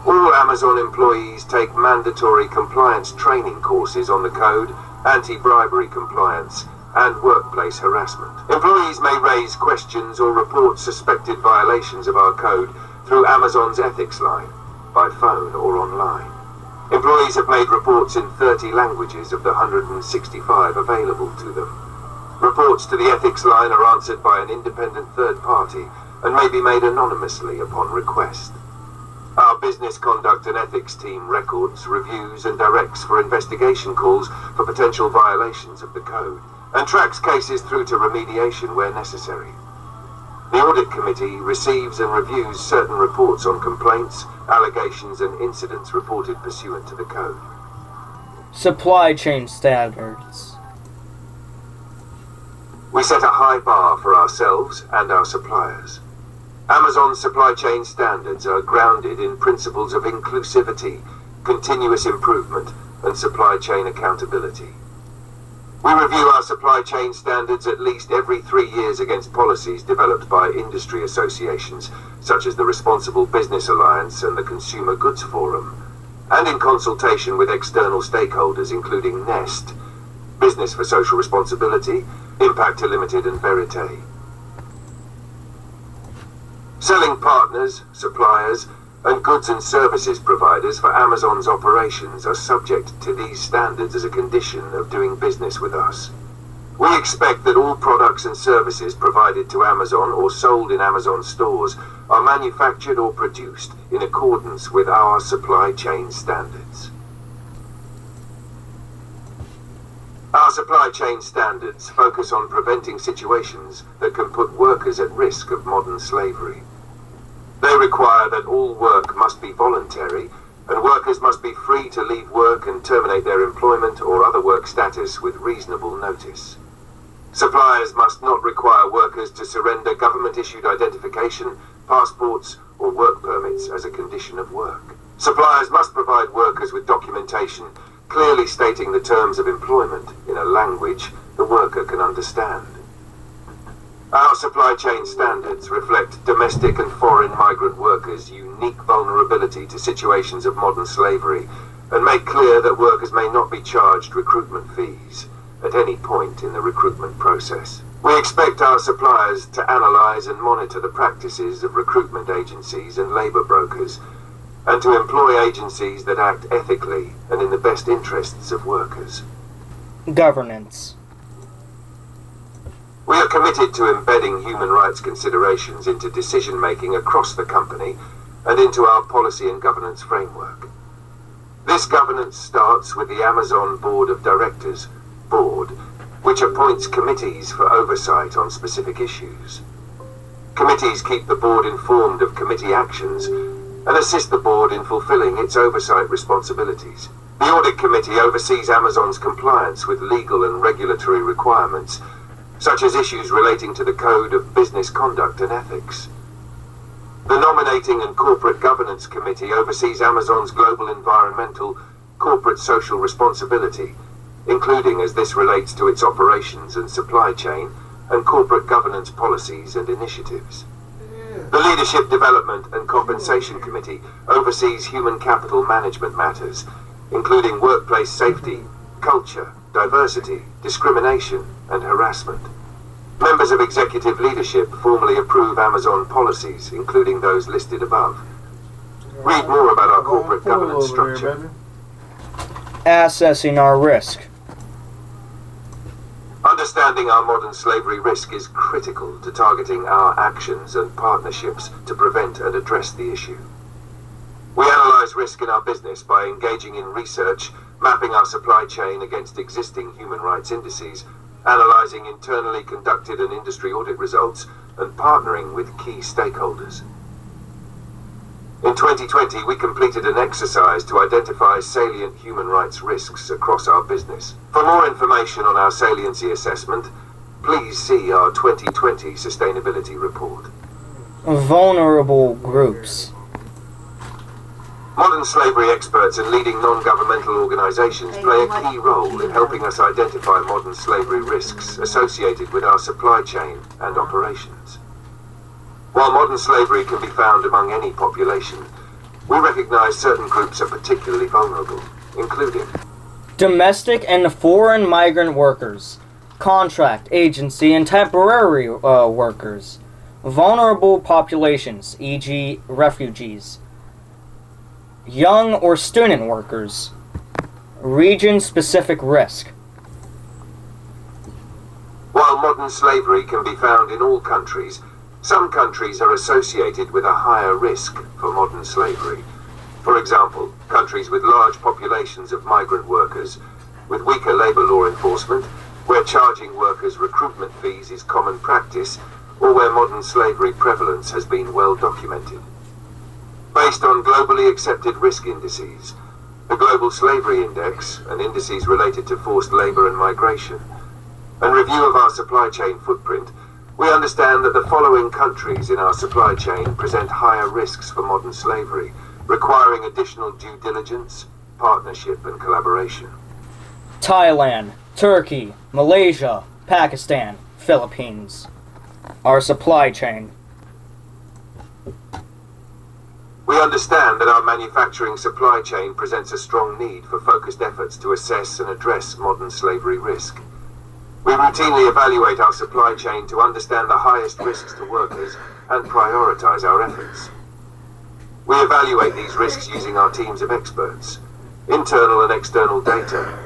All Amazon employees take mandatory compliance training courses on the code, anti-bribery compliance, and workplace harassment. Employees may raise questions or report suspected violations of our code through Amazon's ethics line, by phone or online. Employees have made reports in 30 languages of the 165 available to them. Reports to the ethics line are answered by an independent third party and may be made anonymously upon request. Our business conduct and ethics team records, reviews, and directs for investigation calls for potential violations of the code, and tracks cases through to remediation where necessary. The Audit Committee receives and reviews certain reports on complaints, allegations, and incidents reported pursuant to the code. Supply chain standards. We set a high bar for ourselves and our suppliers. Amazon's supply chain standards are grounded in principles of inclusivity, continuous improvement, and supply chain accountability. We review our supply chain standards at least every 3 years against policies developed by industry associations, such as the Responsible Business Alliance and the Consumer Goods Forum, and in consultation with external stakeholders including Nest, Business for Social Responsibility, Impactor Limited, and Verite. Selling partners, suppliers, and goods and services providers for Amazon's operations are subject to these standards as a condition of doing business with us. We expect that all products and services provided to Amazon or sold in Amazon stores are manufactured or produced in accordance with our supply chain standards. Our supply chain standards focus on preventing situations that can put workers at risk of modern slavery. They require that all work must be voluntary, and workers must be free to leave work and terminate their employment or other work status with reasonable notice. Suppliers must not require workers to surrender government-issued identification, passports, or work permits as a condition of work. Suppliers must provide workers with documentation clearly stating the terms of employment in a language the worker can understand. Our supply chain standards reflect domestic and foreign migrant workers' unique vulnerability to situations of modern slavery and make clear that workers may not be charged recruitment fees at any point in the recruitment process. We expect our suppliers to analyze and monitor the practices of recruitment agencies and labor brokers, and to employ agencies that act ethically and in the best interests of workers. Governance. We are committed to embedding human rights considerations into decision-making across the company and into our policy and governance framework. This governance starts with the Amazon Board of Directors, BORD, which appoints committees for oversight on specific issues. Committees keep the board informed of committee actions and assist the board in fulfilling its oversight responsibilities. The Audit Committee oversees Amazon's compliance with legal and regulatory requirements, such as issues relating to the Code of Business Conduct and Ethics. The Nominating and Corporate Governance Committee oversees Amazon's global environmental, corporate social responsibility, including as this relates to its operations and supply chain, and corporate governance policies and initiatives. The Leadership Development and Compensation Committee oversees human capital management matters, including workplace safety, culture, diversity, discrimination, and harassment. Members of executive leadership formally approve Amazon policies, including those listed above. Read more about our corporate governance structure. Assessing our risk. Understanding our modern slavery risk is critical to targeting our actions and partnerships to prevent and address the issue. We analyze risk in our business by engaging in research, mapping our supply chain against existing human rights indices, analyzing internally conducted and industry audit results, and partnering with key stakeholders. In 2020, we completed an exercise to identify salient human rights risks across our business. For more information on our saliency assessment, please see our 2020 Sustainability Report. Vulnerable groups. Modern slavery experts and leading non-governmental organizations play a key role in helping us identify modern slavery risks associated with our supply chain and operations. While modern slavery can be found among any population, we recognize certain groups are particularly vulnerable, including Domestic and foreign migrant workers, contract, agency, and temporary workers, vulnerable populations, e.g. refugees, young or student workers, region-specific risk. While modern slavery can be found in all countries, some countries are associated with a higher risk for modern slavery. For example, countries with large populations of migrant workers, with weaker labor law enforcement, where charging workers recruitment fees is common practice, or where modern slavery prevalence has been well documented. Based on globally accepted risk indices, the Global Slavery Index and indices related to forced labor and migration, and review of our supply chain footprint, we understand that the following countries in our supply chain present higher risks for modern slavery, requiring additional due diligence, partnership, and collaboration. Thailand, Turkey, Malaysia, Pakistan, Philippines. Our supply chain. We understand that our manufacturing supply chain presents a strong need for focused efforts to assess and address modern slavery risk. We routinely evaluate our supply chain to understand the highest risks to workers and prioritize our efforts. We evaluate these risks using our teams of experts, internal and external data,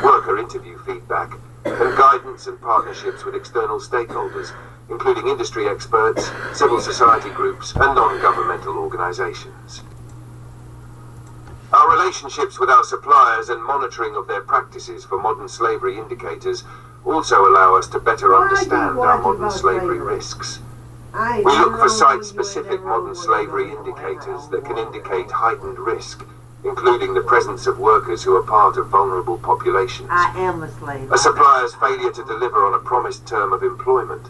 worker interview feedback, and guidance and partnerships with external stakeholders, including industry experts, civil society groups, and non-governmental organizations. Our relationships with our suppliers and monitoring of their practices for modern slavery indicators also allow us to better understand our modern slavery risks. We look for site-specific modern slavery indicators that can indicate heightened risk, including the presence of workers who are part of vulnerable populations, I am a slave. a supplier's failure to deliver on a promised term of employment,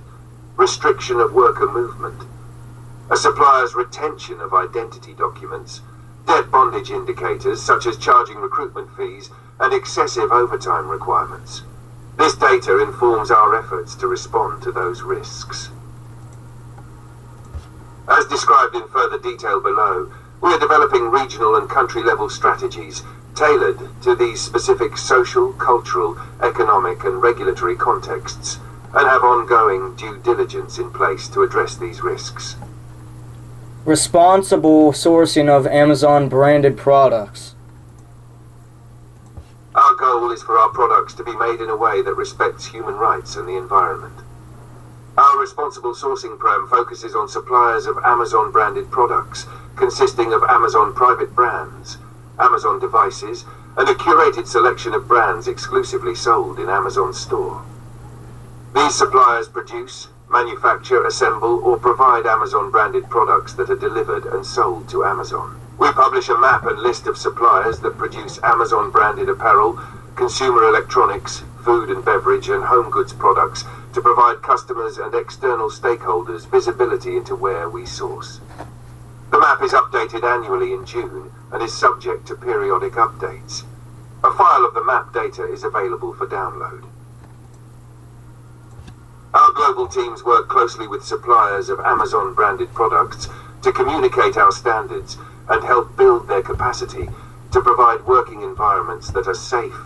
restriction of worker movement, a supplier's retention of identity documents, debt bondage indicators such as charging recruitment fees, and excessive overtime requirements. This data informs our efforts to respond to those risks. As described in further detail below, we are developing regional and country-level strategies tailored to these specific social, cultural, economic, and regulatory contexts, and have ongoing due diligence in place to address these risks. Responsible sourcing of Amazon branded products. Our goal is for our products to be made in a way that respects human rights and the environment. Our responsible sourcing program focuses on suppliers of Amazon branded products, consisting of Amazon private brands, Amazon devices, and a curated selection of brands exclusively sold in Amazon store. These suppliers produce, manufacture, assemble, or provide Amazon branded products that are delivered and sold to Amazon. We publish a map and list of suppliers that produce Amazon branded apparel, consumer electronics, food and beverage, and home goods products to provide customers and external stakeholders visibility into where we source. The map is updated annually in June and is subject to periodic updates. A file of the map data is available for download. Our global teams work closely with suppliers of Amazon branded products to communicate our standards and help build their capacity to provide working environments that are safe,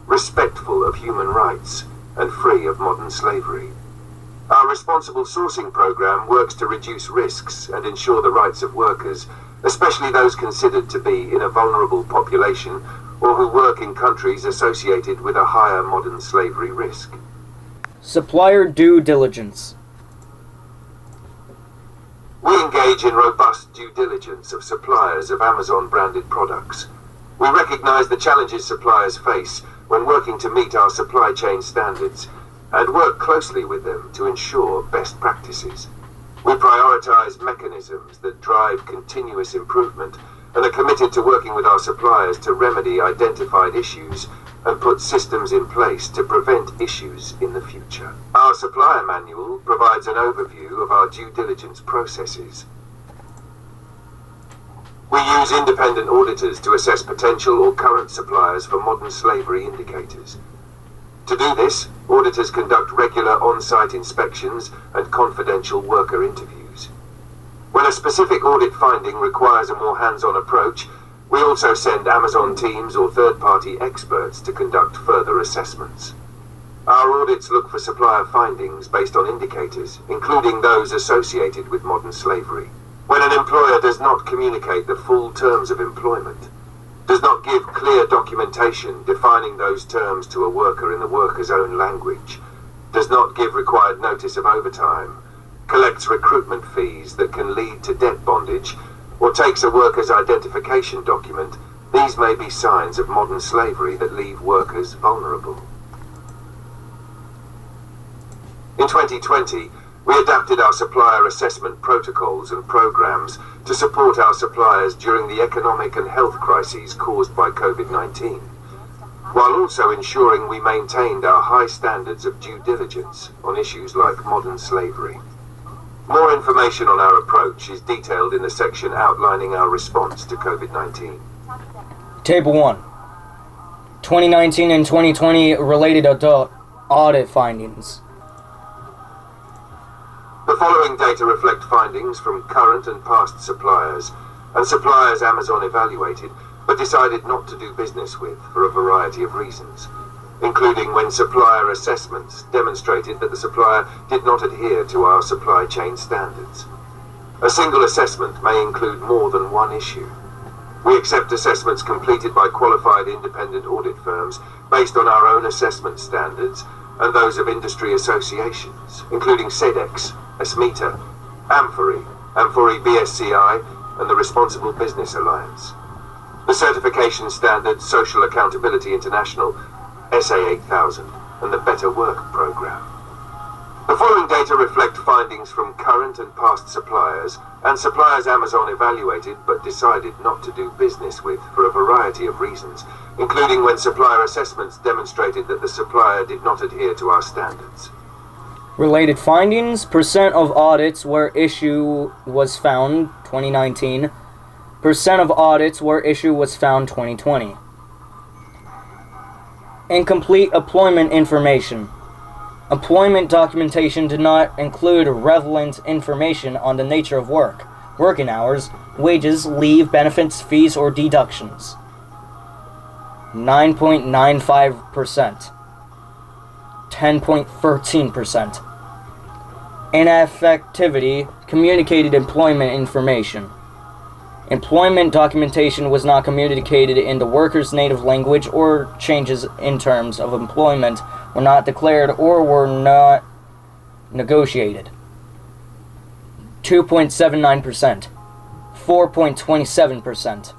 respectful of human rights, and free of modern slavery. Our responsible sourcing program works to reduce risks and ensure the rights of workers, especially those considered to be in a vulnerable population or who work in countries associated with a higher modern slavery risk. Supplier due diligence. We engage in robust due diligence of suppliers of Amazon branded products. We recognize the challenges suppliers face when working to meet our supply chain standards and work closely with them to ensure best practices. We prioritize mechanisms that drive continuous improvement and are committed to working with our suppliers to remedy identified issues and put systems in place to prevent issues in the future. Our supplier manual provides an overview of our due diligence processes. We use independent auditors to assess potential or current suppliers for modern slavery indicators. To do this, auditors conduct regular on-site inspections and confidential worker interviews. When a specific audit finding requires a more hands-on approach, we also send Amazon teams or third-party experts to conduct further assessments. Our audits look for supplier findings based on indicators, including those associated with modern slavery. When an employer does not communicate the full terms of employment, does not give clear documentation defining those terms to a worker in the worker's own language, does not give required notice of overtime, collects recruitment fees that can lead to debt bondage, or takes a worker's identification document, these may be signs of modern slavery that leave workers vulnerable. In 2020, we adapted our supplier assessment protocols and programs to support our suppliers during the economic and health crises caused by COVID-19. while also ensuring we maintained our high standards of due diligence on issues like modern slavery. More information on our approach is detailed in the section outlining our response to COVID-19. Table 1. 2019 and 2020 related audit findings. The following data reflect findings from current and past suppliers, and suppliers Amazon evaluated but decided not to do business with for a variety of reasons, including when supplier assessments demonstrated that the supplier did not adhere to our supply chain standards. A single assessment may include more than one issue. We accept assessments completed by qualified independent audit firms based on our own assessment standards and those of industry associations, including SEDEX, ASMETA, Amfori, Amfori BSCI, and the Responsible Business Alliance. The certification standard Social Accountability International, SA 8000, and the Better Work Program. The following data reflect findings from current and past suppliers and suppliers Amazon evaluated but decided not to do business with for a variety of reasons, including when supplier assessments demonstrated that the supplier did not adhere to our standards. Related findings: percent of audits where issue was found 2019, percent of audits where issue was found 2020. Incomplete employment information. Employment documentation did not include relevant information on the nature of work, working hours, wages, leave, benefits, fees, or deductions. 9.95%. 10.13%. Ineffectivity communicated employment information. Employment documentation was not communicated in the worker's native language, or changes in terms of employment were not declared or were not negotiated. 2.79%. 4.27%.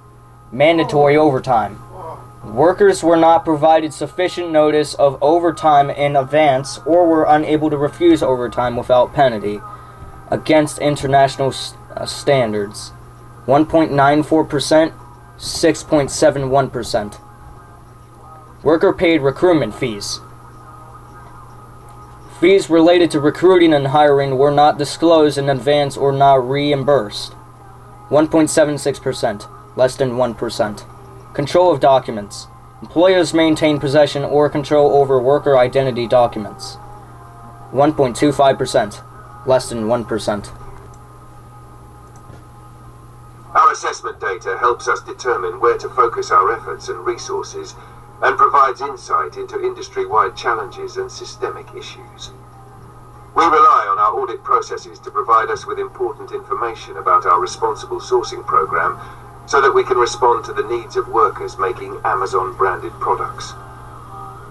Mandatory overtime. Workers were not provided sufficient notice of overtime in advance or were unable to refuse overtime without penalty against international standards. 1.94%, 6.71%. Worker paid recruitment fees. Fees related to recruiting and hiring were not disclosed in advance or not reimbursed. 1.76%, less than 1%. Control of documents. Employers maintain possession or control over worker identity documents. 1.25%, less than 1%. Our assessment data helps us determine where to focus our efforts and resources and provides insight into industry-wide challenges and systemic issues. We rely on our audit processes to provide us with important information about our responsible sourcing program so that we can respond to the needs of workers making Amazon-branded products.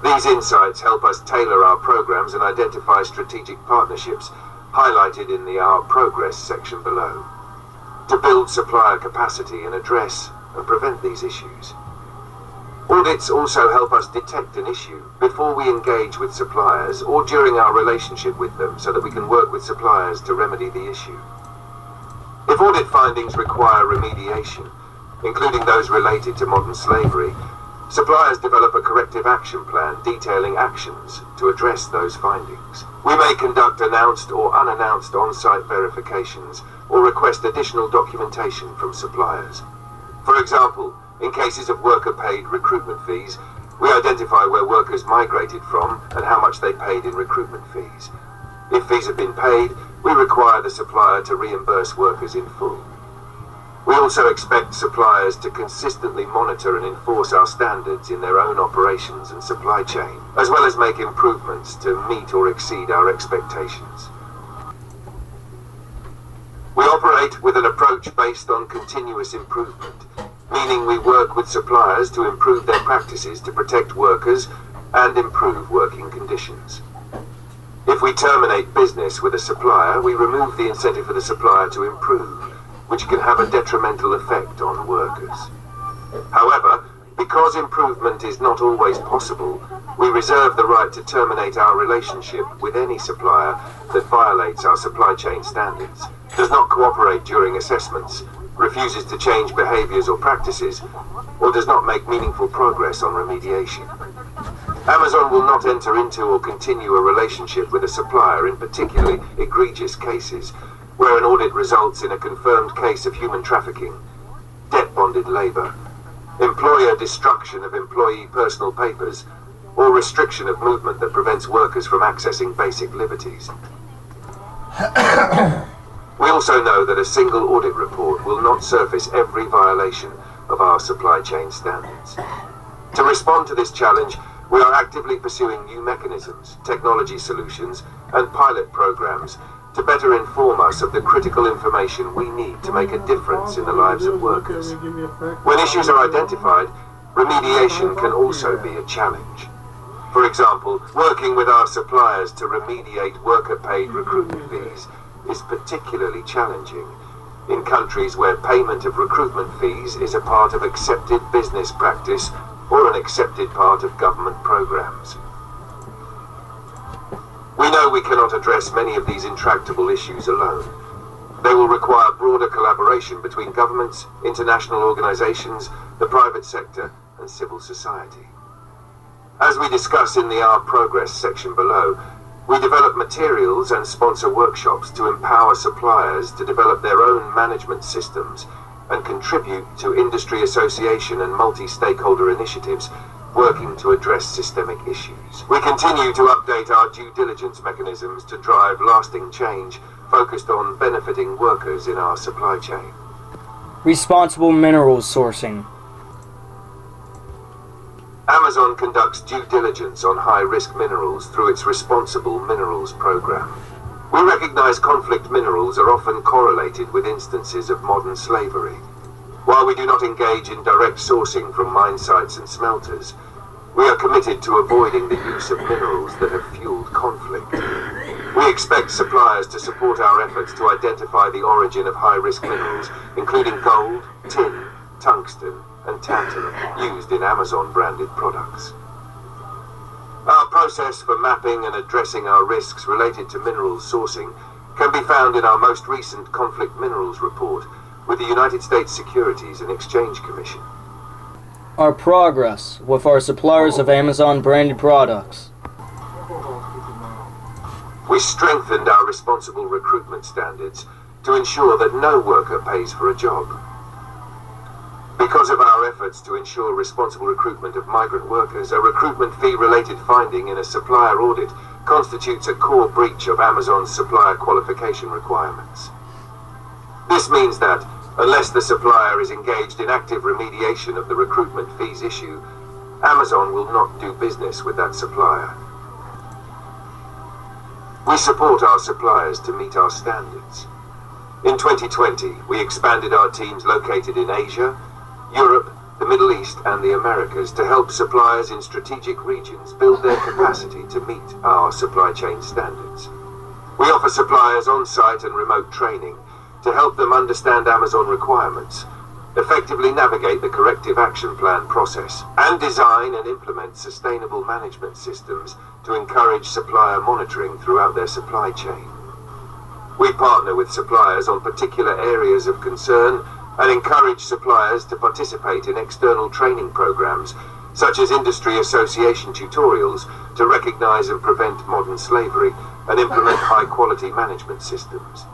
These insights help us tailor our programs and identify strategic partnerships highlighted in the Our Progress section below, to build supplier capacity and address and prevent these issues. Audits also help us detect an issue before we engage with suppliers or during our relationship with them so that we can work with suppliers to remedy the issue. If audit findings require remediation, including those related to modern slavery, suppliers develop a corrective action plan detailing actions to address those findings. We may conduct announced or unannounced on-site verifications or request additional documentation from suppliers. For example, in cases of worker-paid recruitment fees, we identify where workers migrated from and how much they paid in recruitment fees. If fees have been paid, we require the supplier to reimburse workers in full. We also expect suppliers to consistently monitor and enforce our standards in their own operations and supply chain, as well as make improvements to meet or exceed our expectations. We operate with an approach based on continuous improvement, meaning we work with suppliers to improve their practices to protect workers and improve working conditions. If we terminate business with a supplier, we remove the incentive for the supplier to improve, which can have a detrimental effect on workers. However, because improvement is not always possible, we reserve the right to terminate our relationship with any supplier that violates our supply chain standards, does not cooperate during assessments, refuses to change behaviors or practices, or does not make meaningful progress on remediation. Amazon will not enter into or continue a relationship with a supplier in particularly egregious cases where an audit results in a confirmed case of human trafficking, debt-bonded labor, employer destruction of employee personal papers, or restriction of movement that prevents workers from accessing basic liberties. We also know that a single audit report will not surface every violation of our supply chain standards. To respond to this challenge, we are actively pursuing new mechanisms, technology solutions, and pilot programs to better inform us of the critical information we need to make a difference in the lives of workers. When issues are identified, remediation can also be a challenge. For example, working with our suppliers to remediate worker-paid recruitment fees is particularly challenging in countries where payment of recruitment fees is a part of accepted business practice or an accepted part of government programs. We know we cannot address many of these intractable issues alone. They will require broader collaboration between governments, international organizations, the private sector, and civil society. As we discuss in the Our Progress section below, we develop materials and sponsor workshops to empower suppliers to develop their own management systems and contribute to industry association and multi-stakeholder initiatives working to address systemic issues. We continue to update our due diligence mechanisms to drive lasting change focused on benefiting workers in our supply chain. Responsible minerals sourcing. Amazon conducts due diligence on high-risk minerals through its Responsible Minerals program. We recognize conflict minerals are often correlated with instances of modern slavery. While we do not engage in direct sourcing from mine sites and smelters, we are committed to avoiding the use of minerals that have fueled conflict. We expect suppliers to support our efforts to identify the origin of high-risk minerals, including gold, tin, tungsten, and tantalum, used in Amazon-branded products. Our process for mapping and addressing our risks related to minerals sourcing can be found in our most recent Conflict Minerals Report with the United States Securities and Exchange Commission. Our progress with our suppliers of Amazon-branded products. We strengthened our responsible recruitment standards to ensure that no worker pays for a job. Because of our efforts to ensure responsible recruitment of migrant workers, a recruitment fee-related finding in a supplier audit constitutes a core breach of Amazon's supplier qualification requirements. This means that, unless the supplier is engaged in active remediation of the recruitment fees issue, Amazon will not do business with that supplier. We support our suppliers to meet our standards. In 2020, we expanded our teams located in Asia, Europe, the Middle East, and the Americas to help suppliers in strategic regions build their capacity to meet our supply chain standards. We offer suppliers on-site and remote training to help them understand Amazon requirements, effectively navigate the corrective action plan process, and design and implement sustainable management systems to encourage supplier monitoring throughout their supply chain. We partner with suppliers on particular areas of concern and encourage suppliers to participate in external training programs, such as industry association tutorials to recognize and prevent modern slavery and implement high-quality management systems.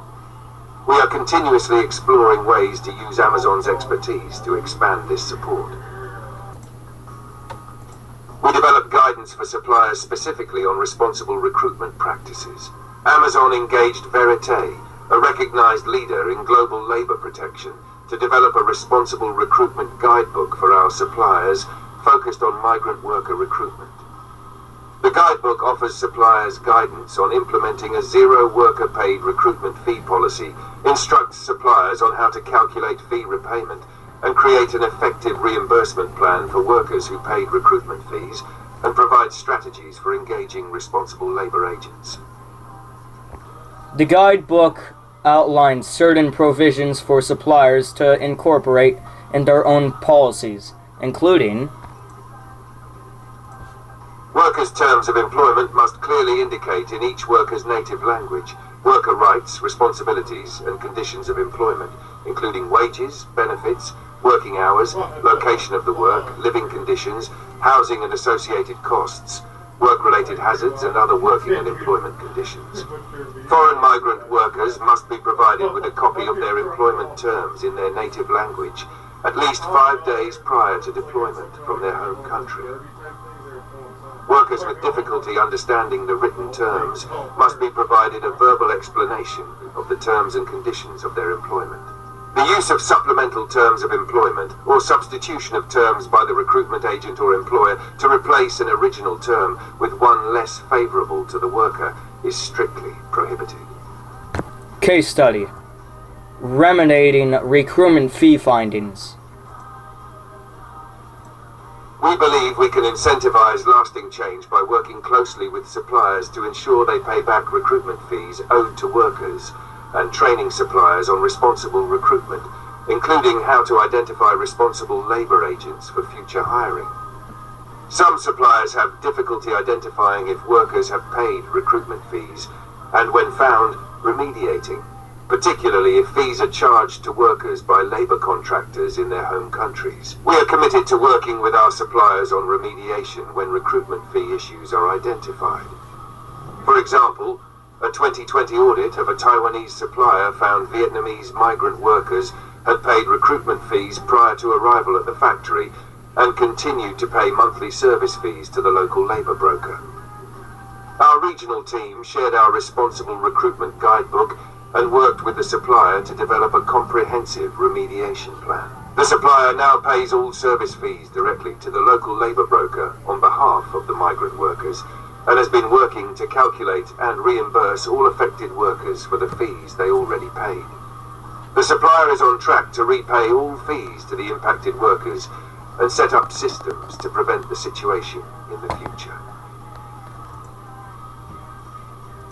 We are continuously exploring ways to use Amazon's expertise to expand this support. We develop guidance for suppliers specifically on responsible recruitment practices. Amazon engaged Verite, a recognized leader in global labor protection, to develop a responsible recruitment guidebook for our suppliers focused on migrant worker recruitment. The guidebook offers suppliers guidance on implementing a zero worker paid recruitment fee policy, instructs suppliers on how to calculate fee repayment, and create an effective reimbursement plan for workers who paid recruitment fees, and provides strategies for engaging responsible labor agents. The guidebook outlines certain provisions for suppliers to incorporate in their own policies, including workers' terms of employment must clearly indicate in each worker's native language worker rights, responsibilities, and conditions of employment, including wages, benefits, working hours, location of the work, living conditions, housing and associated costs, work-related hazards and other working and employment conditions. Foreign migrant workers must be provided with a copy of their employment terms in their native language at least 5 days prior to deployment from their home country. Workers with difficulty understanding the written terms must be provided a verbal explanation of the terms and conditions of their employment. The use of supplemental terms of employment or substitution of terms by the recruitment agent or employer to replace an original term with one less favorable to the worker is strictly prohibited. Case study. Remedying recruitment fee findings. We believe we can incentivize lasting change by working closely with suppliers to ensure they pay back recruitment fees owed to workers and training suppliers on responsible recruitment, including how to identify responsible labor agents for future hiring. Some suppliers have difficulty identifying if workers have paid recruitment fees and, when found, remediating, particularly if fees are charged to workers by labor contractors in their home countries. We are committed to working with our suppliers on remediation when recruitment fee issues are identified. For example, a 2020 audit of a Taiwanese supplier found Vietnamese migrant workers had paid recruitment fees prior to arrival at the factory and continued to pay monthly service fees to the local labor broker. Our regional team shared our responsible recruitment guidebook and worked with the supplier to develop a comprehensive remediation plan. The supplier now pays all service fees directly to the local labor broker on behalf of the migrant workers and has been working to calculate and reimburse all affected workers for the fees they already paid. The supplier is on track to repay all fees to the impacted workers and set up systems to prevent the situation in the future.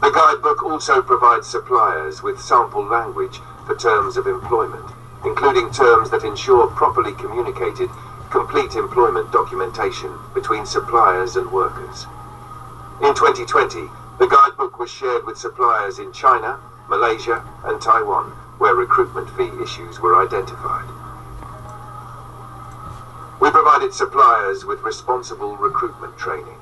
The guidebook also provides suppliers with sample language for terms of employment, including terms that ensure properly communicated, complete employment documentation between suppliers and workers. In 2020, the guidebook was shared with suppliers in China, Malaysia, and Taiwan, where recruitment fee issues were identified. We provided suppliers with responsible recruitment training.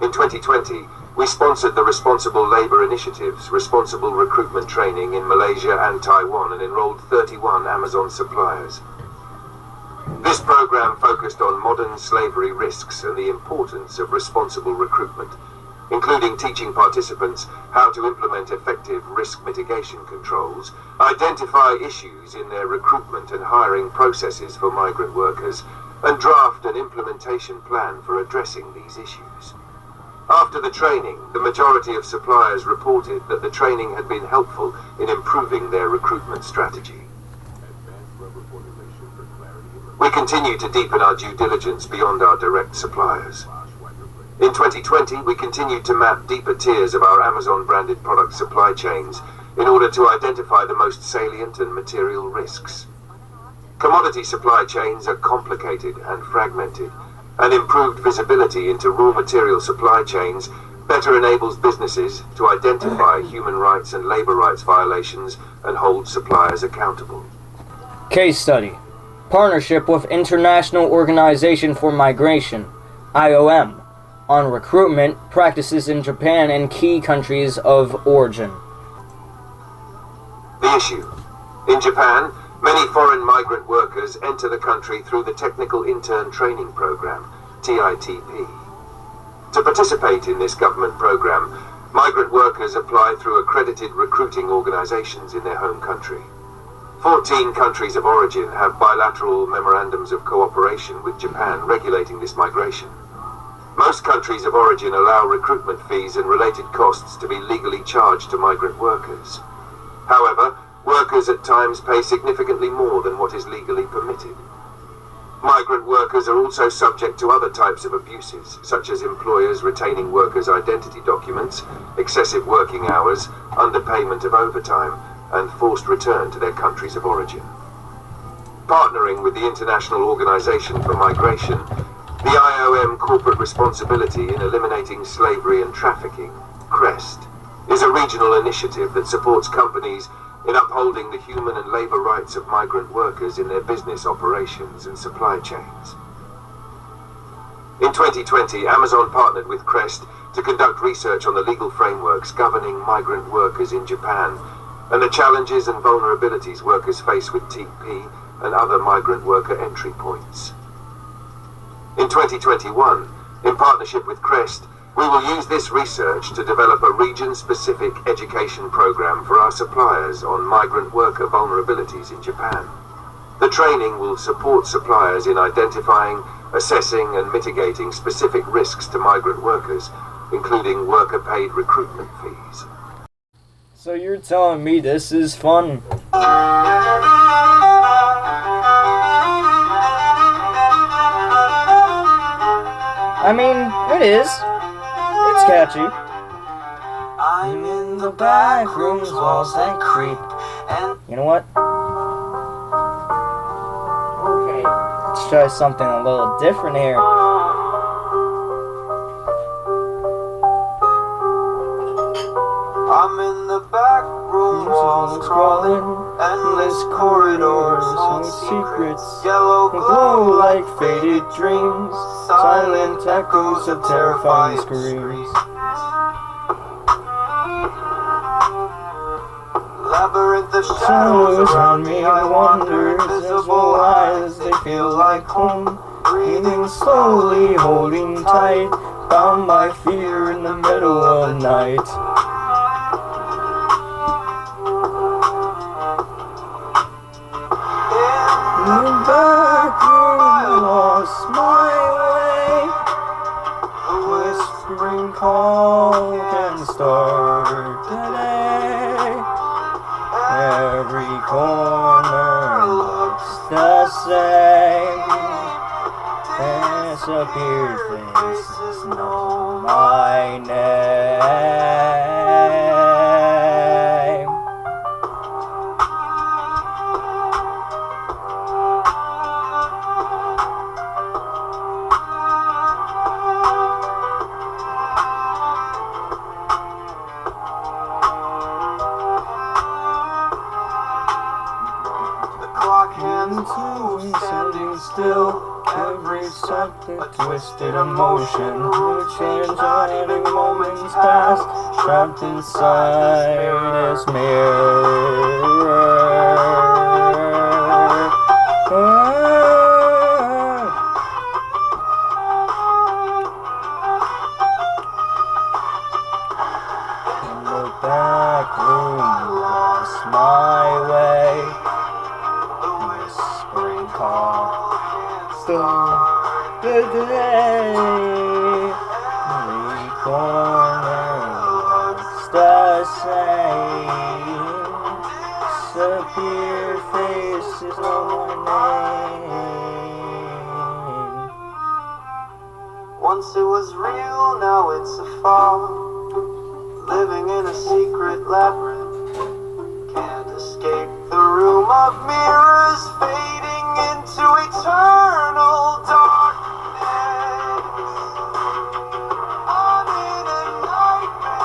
In 2020, we sponsored the Responsible Labor Initiative's responsible recruitment training in Malaysia and Taiwan and enrolled 31 Amazon suppliers. This program focused on modern slavery risks and the importance of responsible recruitment, including teaching participants how to implement effective risk mitigation controls, identify issues in their recruitment and hiring processes for migrant workers, and draft an implementation plan for addressing these issues. After the training, the majority of suppliers reported that the training had been helpful in improving their recruitment strategy. We continue to deepen our due diligence beyond our direct suppliers. In 2020, we continued to map deeper tiers of our Amazon-branded product supply chains in order to identify the most salient and material risks. Commodity supply chains are complicated and fragmented, and improved visibility into raw material supply chains better enables businesses to identify human rights and labor rights violations and hold suppliers accountable. Case study. Partnership with International Organization for Migration, IOM, on recruitment practices in Japan and key countries of origin. The issue. In Japan, many foreign migrant workers enter the country through the Technical Intern Training Program, TITP. To participate in this government program, migrant workers apply through accredited recruiting organizations in their home country. 14 countries of origin have bilateral memorandums of cooperation with Japan regulating this migration. Most countries of origin allow recruitment fees and related costs to be legally charged to migrant workers. However, workers at times pay significantly more than what is legally permitted. Migrant workers are also subject to other types of abuses, such as employers retaining workers' identity documents, excessive working hours, underpayment of overtime, and forced return to their countries of origin. Partnering with the International Organization for Migration, the IOM Corporate Responsibility in Eliminating Slavery and Trafficking, CREST, is a regional initiative that supports companies in upholding upholding the human and labor rights of migrant workers in their business operations and supply chains. In 2020, Amazon partnered with Crest to conduct research on the legal frameworks governing migrant workers in Japan and the challenges and vulnerabilities workers face with TP and other migrant worker entry points. In 2021, in partnership with Crest, we will use this research to develop a region-specific education program for our suppliers on migrant worker vulnerabilities in Japan. The training will support suppliers in identifying, assessing and mitigating specific risks to migrant workers, including worker-paid recruitment fees. So you're telling me this is fun? I mean, it is. It's catchy. I'm in the back rooms, walls that creep, and You know what? Okay. Let's try something a little different here. I'm in the back rooms, walls crawling, endless corridors, hold secrets, yellow glow like faded dreams, silent echoes of terrifying screams. Labyrinth of shadows around me, I wander, invisible eyes, they feel like home, breathing slowly, holding tight, bound by fear in the middle of the night. In the back room, I lost my way. The whispering call can start today. Every corner looks the same. Disappeared faces know my name. Standing still, every step a twisted emotion, which anxiety moments past, trapped inside this mirror. In the back room, I lost my way. Whispering call start the day. Every corner looks the same. Disappeared faces know my name. Once it was real, now it's a fog. Living in a secret labyrinth. Can't escape the room of mirrors, fading into eternal darkness. I'm in a nightmare.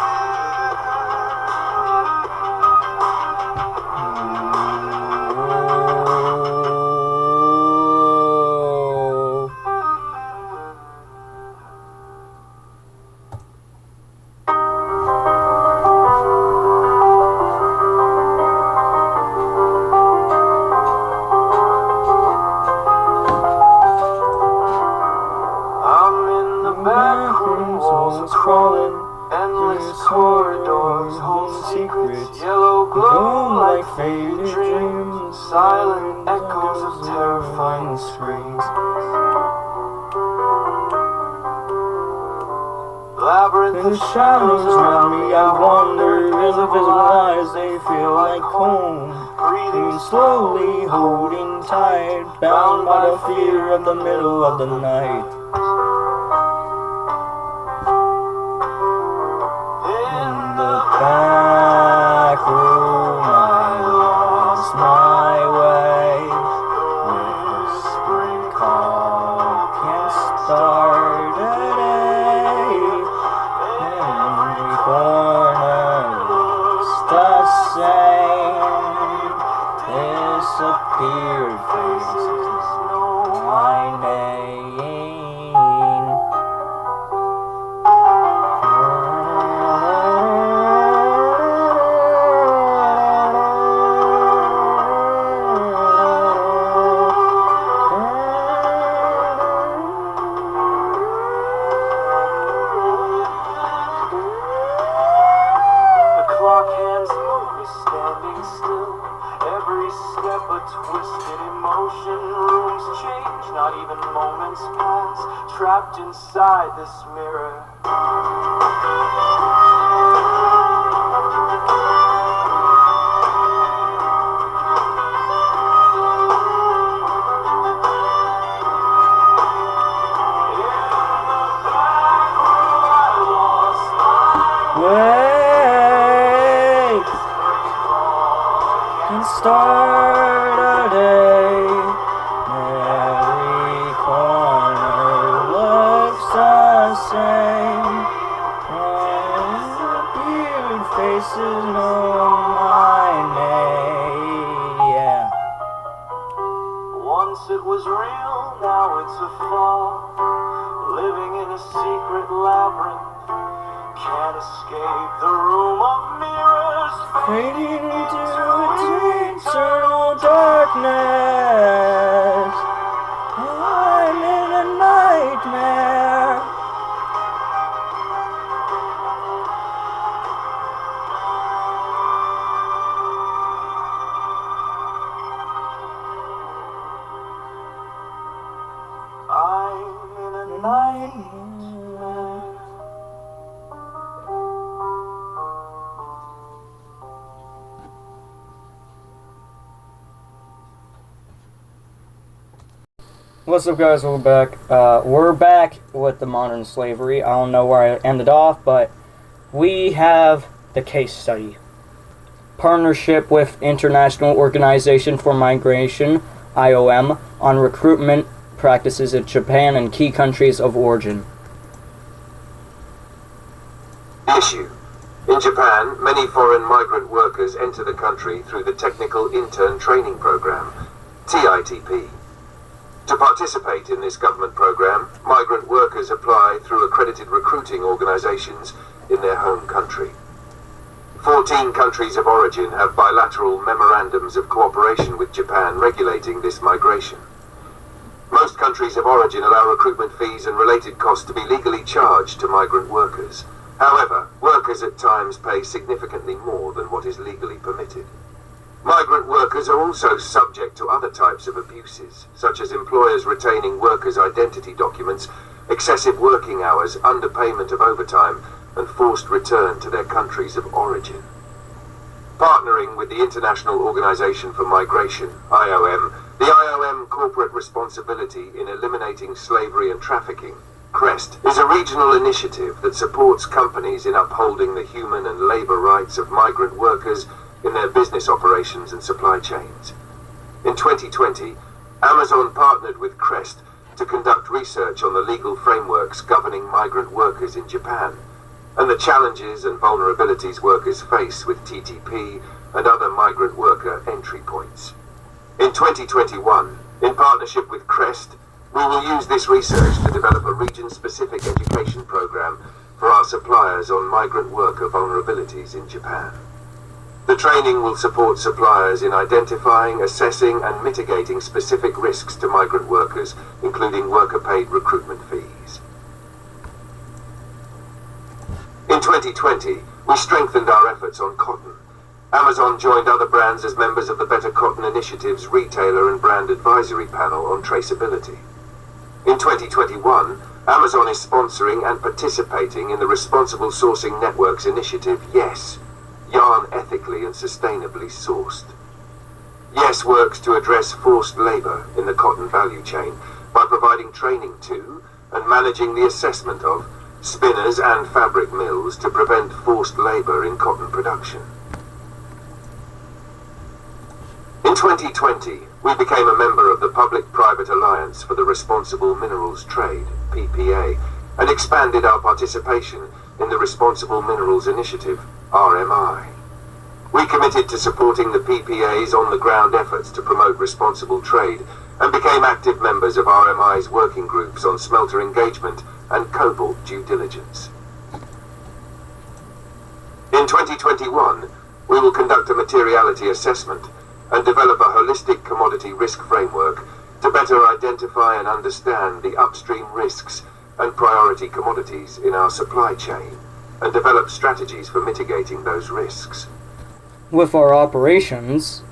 Walls crawling, endless corridors hold secrets, yellow glow like faded dreams, silent echoes of terrifying screams. Labyrinth of shadows around me, I wander, invisible eyes, they feel like home, breathing slowly, holding tight, bound by the fear of the middle of the night. Back room, I lost my way. Whispering call can start today. Every corner looks the same. Beard faces know my name. The clock hands move is standing still. Every step a twisted emotion. Rooms change, not even moments pass. Trapped inside this mirror. Wait and start a day. Every corner looks the same. And the beard faces know my name. Yeah. Once it was real, now it's a fog. Living in a secret labyrinth. Can't escape the room of mirrors. Fading into eternal darkness. I'm in a nightmare. I'm in a nightmare. What's up, guys? We're back. We're back with the modern slavery. I don't know where I ended off, but we have the case study. Partnership with International Organization for Migration, IOM, on recruitment practices in Japan and key countries of origin. Issue. In Japan, many foreign migrant workers enter the country through the Technical Intern Training Program, TITP. To participate in this government program, migrant workers apply through accredited recruiting organizations in their home country. 14 countries of origin have bilateral memorandums of cooperation with Japan regulating this migration. Most countries of origin allow recruitment fees and related costs to be legally charged to migrant workers. However, workers at times pay significantly more than what is legally permitted. Migrant workers are also subject to other types of abuses, such as employers retaining workers' identity documents, excessive working hours, underpayment of overtime, and forced return to their countries of origin. Partnering with the International Organization for Migration, IOM, the IOM Corporate Responsibility in Eliminating Slavery and Trafficking, CREST, is a regional initiative that supports companies in upholding the human and labor rights of migrant workers in their business operations and supply chains. In 2020, Amazon partnered with CREST to conduct research on the legal frameworks governing migrant workers in Japan, and the challenges and vulnerabilities workers face with TTP and other migrant worker entry points. In 2021, in partnership with CREST, we will use this research to develop a region-specific education program for our suppliers on migrant worker vulnerabilities in Japan. The training will support suppliers in identifying, assessing, and mitigating specific risks to migrant workers, including worker-paid recruitment fees. In 2020, we strengthened our efforts on cotton. Amazon joined other brands as members of the Better Cotton Initiative's Retailer and Brand Advisory Panel on Traceability. In 2021, Amazon is sponsoring and participating in the Responsible Sourcing Network's initiative, YES, Yarn Ethically and Sustainably Sourced. YES works to address forced labor in the cotton value chain by providing training to and managing the assessment of spinners and fabric mills to prevent forced labor in cotton production. In 2020, we became a member of the Public-Private Alliance for the Responsible Minerals Trade, PPA, and expanded our participation in the Responsible Minerals Initiative, RMI. We committed to supporting the PPA's on-the-ground efforts to promote responsible trade and became active members of RMI's working groups on smelter engagement and cobalt due diligence. In 2021, we will conduct a materiality assessment and develop a holistic commodity risk framework to better identify and understand the upstream risks and priority commodities in our supply chain and develop strategies for mitigating those risks. With our operations,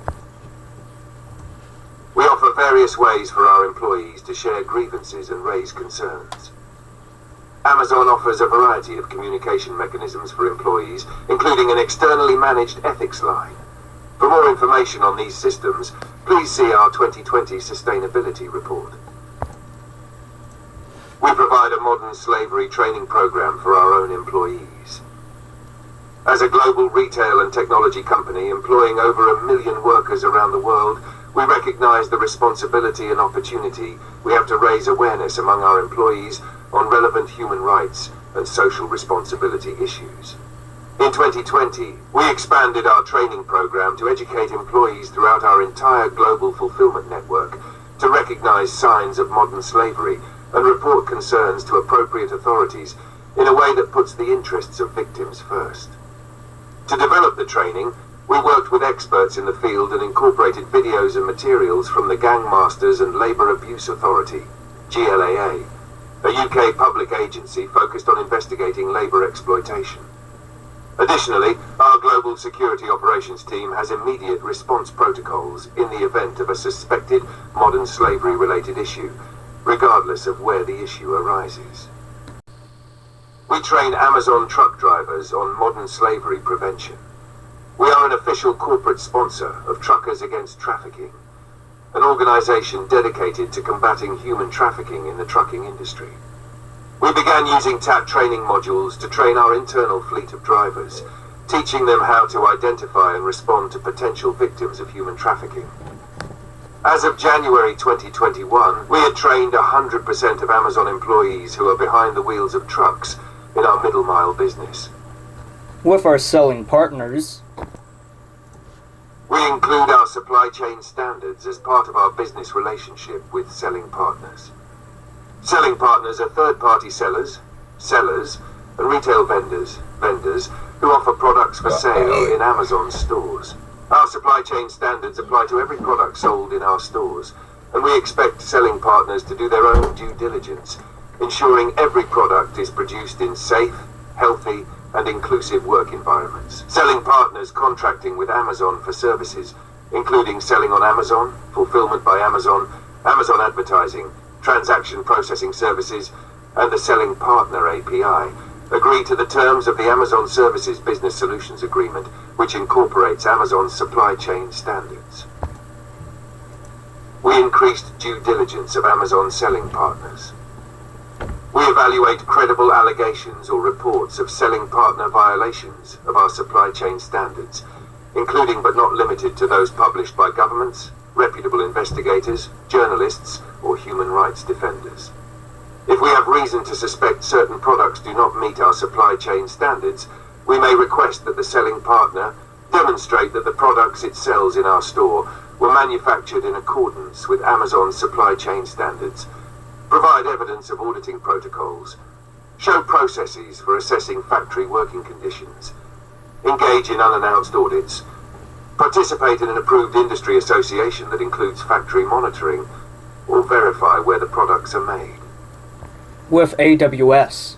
we offer various ways for our employees to share grievances and raise concerns. Amazon offers a variety of communication mechanisms for employees, including an externally managed ethics line. For more information on these systems, please see our 2020 Sustainability Report. We provide a modern slavery training program for our own employees. As a global retail and technology company employing over 1 million workers around the world, we recognize the responsibility and opportunity we have to raise awareness among our employees on relevant human rights and social responsibility issues. In 2020, we expanded our training program to educate employees throughout our entire global fulfillment network to recognize signs of modern slavery and report concerns to appropriate authorities in a way that puts the interests of victims first. To develop the training, we worked with experts in the field and incorporated videos and materials from the Gang Masters and Labour Abuse Authority, GLAA, a UK public agency focused on investigating labour exploitation. Additionally, our global security operations team has immediate response protocols in the event of a suspected modern slavery-related issue, regardless of where the issue arises. We train Amazon truck drivers on modern slavery prevention. We are an official corporate sponsor of Truckers Against Trafficking, an organization dedicated to combating human trafficking in the trucking industry. We began using TAP training modules to train our internal fleet of drivers, teaching them how to identify and respond to potential victims of human trafficking. As of January 2021, we had trained 100% of Amazon employees who are behind the wheels of trucks in our middle mile business. with our selling partners, we include our supply chain standards as part of our business relationship with selling partners. Selling partners are third-party sellers, and retail vendors who offer products for sale in Amazon stores. Our supply chain standards apply to every product sold in our stores, and we expect selling partners to do their own due diligence, ensuring every product is produced in safe, healthy, and inclusive work environments. Selling partners contracting with Amazon for services, including selling on Amazon, fulfillment by Amazon, Amazon advertising, transaction processing services, and the Selling Partner API, agree to the terms of the Amazon Services Business Solutions Agreement, which incorporates Amazon's supply chain standards. We increased due diligence of Amazon selling partners. We evaluate credible allegations or reports of selling partner violations of our supply chain standards, including but not limited to those published by governments, reputable investigators, journalists, or human rights defenders. If we have reason to suspect certain products do not meet our supply chain standards, we may request that the selling partner demonstrate that the products it sells in our store were manufactured in accordance with Amazon's supply chain standards, provide evidence of auditing protocols, show processes for assessing factory working conditions, engage in unannounced audits, participate in an approved industry association that includes factory monitoring, or verify where the products are made. with AWS.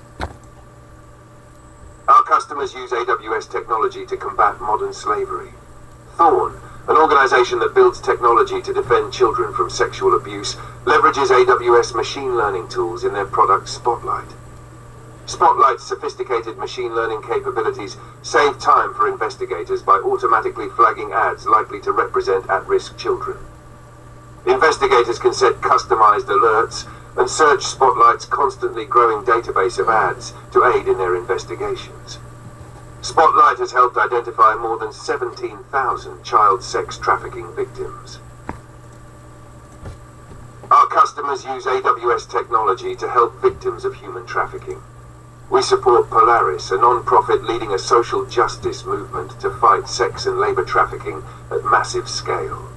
Our customers use AWS technology to combat modern slavery. Thorn, an organization that builds technology to defend children from sexual abuse, leverages AWS machine learning tools in their product Spotlight. Spotlight's sophisticated machine learning capabilities save time for investigators by automatically flagging ads likely to represent at-risk children. Investigators can set customized alerts and search Spotlight's constantly growing database of ads to aid in their investigations. Spotlight has helped identify more than 17,000 child sex trafficking victims. Our customers use AWS technology to help victims of human trafficking. We support Polaris, a non-profit leading a social justice movement to fight sex and labor trafficking at massive scale.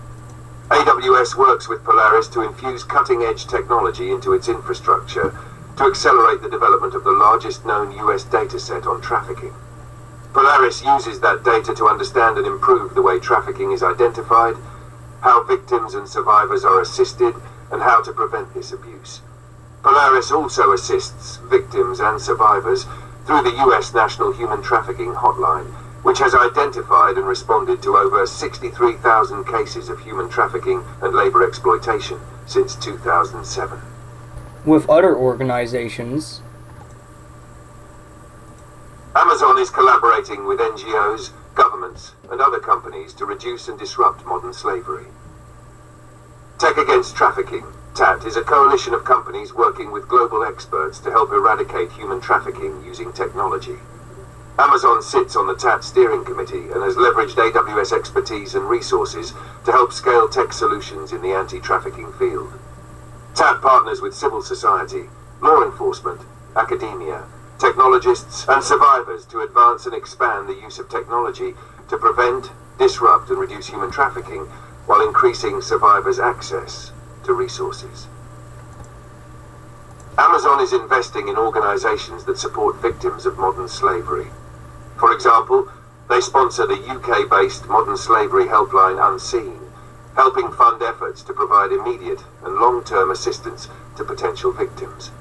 AWS works with Polaris to infuse cutting-edge technology into its infrastructure to accelerate the development of the largest known US dataset on trafficking. Polaris uses that data to understand and improve the way trafficking is identified, how victims and survivors are assisted, and how to prevent this abuse. Polaris also assists victims and survivors through the US National Human Trafficking Hotline, which has identified and responded to over 63,000 cases of human trafficking and labor exploitation since 2007. With other organizations, Amazon is collaborating with NGOs, governments, and other companies to reduce and disrupt modern slavery. Tech Against Trafficking, TAT, is a coalition of companies working with global experts to help eradicate human trafficking using technology. Amazon sits on the TAT steering committee and has leveraged AWS expertise and resources to help scale tech solutions in the anti-trafficking field. TAT partners with civil society, law enforcement, academia, technologists, and survivors to advance and expand the use of technology to prevent, disrupt, and reduce human trafficking while increasing survivors' access to resources. Amazon is investing in organizations that support victims of modern slavery. For example, they sponsor the UK-based modern slavery helpline Unseen, helping fund efforts to provide immediate and long-term assistance to potential victims.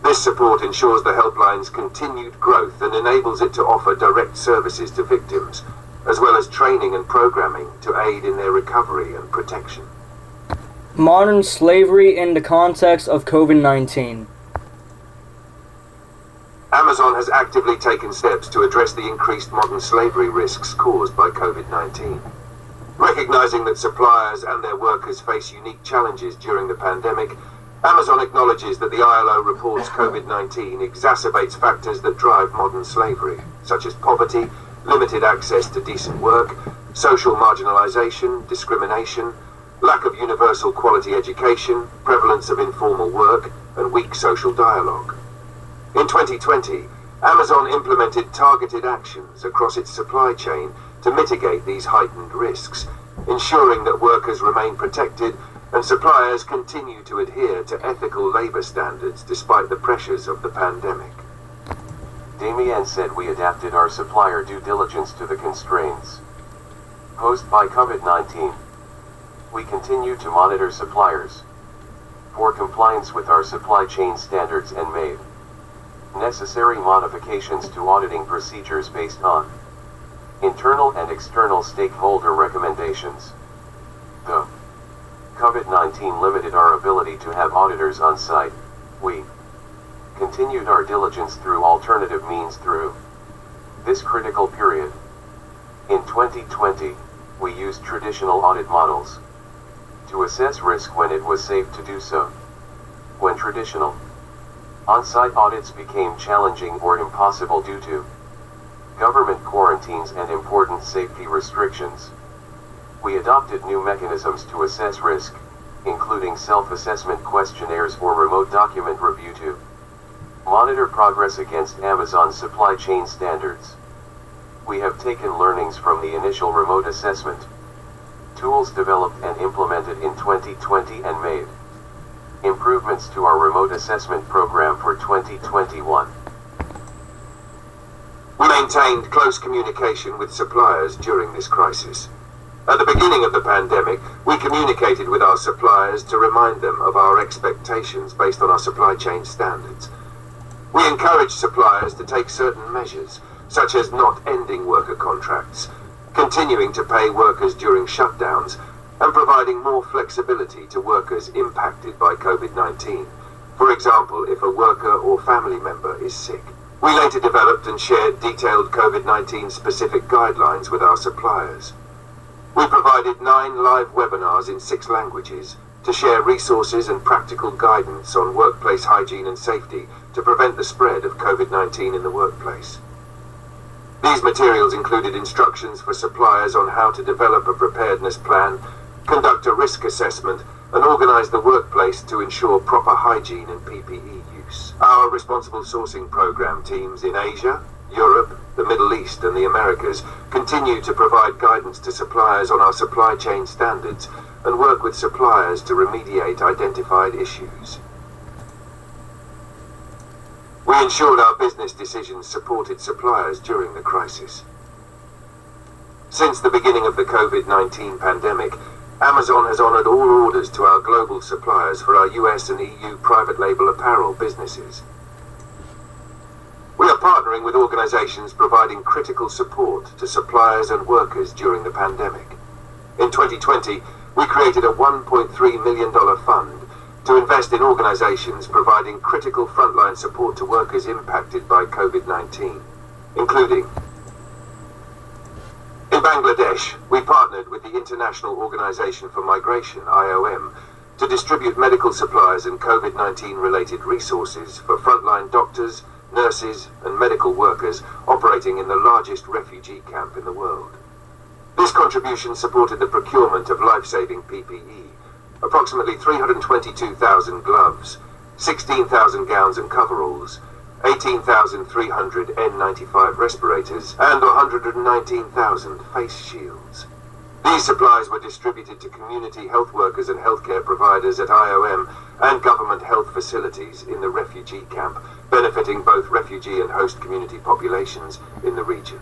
This support ensures the helpline's continued growth and enables it to offer direct services to victims, as well as training and programming to aid in their recovery and protection. modern slavery in the context of COVID-19. Amazon has actively taken steps to address the increased modern slavery risks caused by COVID-19. Recognizing that suppliers and their workers face unique challenges during the pandemic, Amazon acknowledges that the ILO reports COVID-19 exacerbates factors that drive modern slavery, such as poverty, limited access to decent work, social marginalization, discrimination, lack of universal quality education, prevalence of informal work, and weak social dialogue. In 2020, Amazon implemented targeted actions across its supply chain to mitigate these heightened risks, ensuring that workers remain protected and suppliers continue to adhere to ethical labor standards despite the pressures of the pandemic. Damien said we adapted our supplier due diligence to the constraints posed by COVID-19. We continue to monitor suppliers for compliance with our supply chain standards and made necessary modifications to auditing procedures based on internal and external stakeholder recommendations. The COVID-19 limited our ability to have auditors on site. We continued our diligence through alternative means through this critical period. In 2020, we used traditional audit models to assess risk when it was safe to do so. When traditional on-site audits became challenging or impossible due to government quarantines and important safety restrictions, we adopted new mechanisms to assess risk, including self-assessment questionnaires or remote document review to monitor progress against Amazon's supply chain standards. We have taken learnings from the initial remote assessment tools developed and implemented in 2020 and made improvements to our remote assessment program for 2021. We maintained close communication with suppliers during this crisis. At the beginning of the pandemic, we communicated with our suppliers to remind them of our expectations based on our supply chain standards. We encouraged suppliers to take certain measures, such as not ending worker contracts, continuing to pay workers during shutdowns, and providing more flexibility to workers impacted by COVID-19. For example, if a worker or family member is sick. We later developed and shared detailed COVID-19 specific guidelines with our suppliers. We provided 9 live webinars in 6 languages to share resources and practical guidance on workplace hygiene and safety to prevent the spread of COVID-19 in the workplace. These materials included instructions for suppliers on how to develop a preparedness plan, conduct a risk assessment, and organize the workplace to ensure proper hygiene and PPE use. Our responsible sourcing program teams in Asia, Europe, the Middle East and the Americas continue to provide guidance to suppliers on our supply chain standards and work with suppliers to remediate identified issues. We ensured our business decisions supported suppliers during the crisis. Since the beginning of the COVID-19 pandemic, Amazon has honored all orders to our global suppliers for our US and EU private label apparel businesses. We are partnering with organizations providing critical support to suppliers and workers during the pandemic. In 2020, we created a $1.3 million fund to invest in organizations providing critical frontline support to workers impacted by COVID-19, including in Bangladesh, we partnered with the International Organization for Migration, IOM, to distribute medical supplies and COVID-19 related resources for frontline doctors, nurses and medical workers operating in the largest refugee camp in the world. This contribution supported the procurement of life-saving PPE, approximately 322,000 gloves, 16,000 gowns and coveralls, 18,300 N95 respirators, and 119,000 face shields. These supplies were distributed to community health workers and healthcare providers at IOM and government health facilities in the refugee camp, benefiting both refugee and host community populations in the region.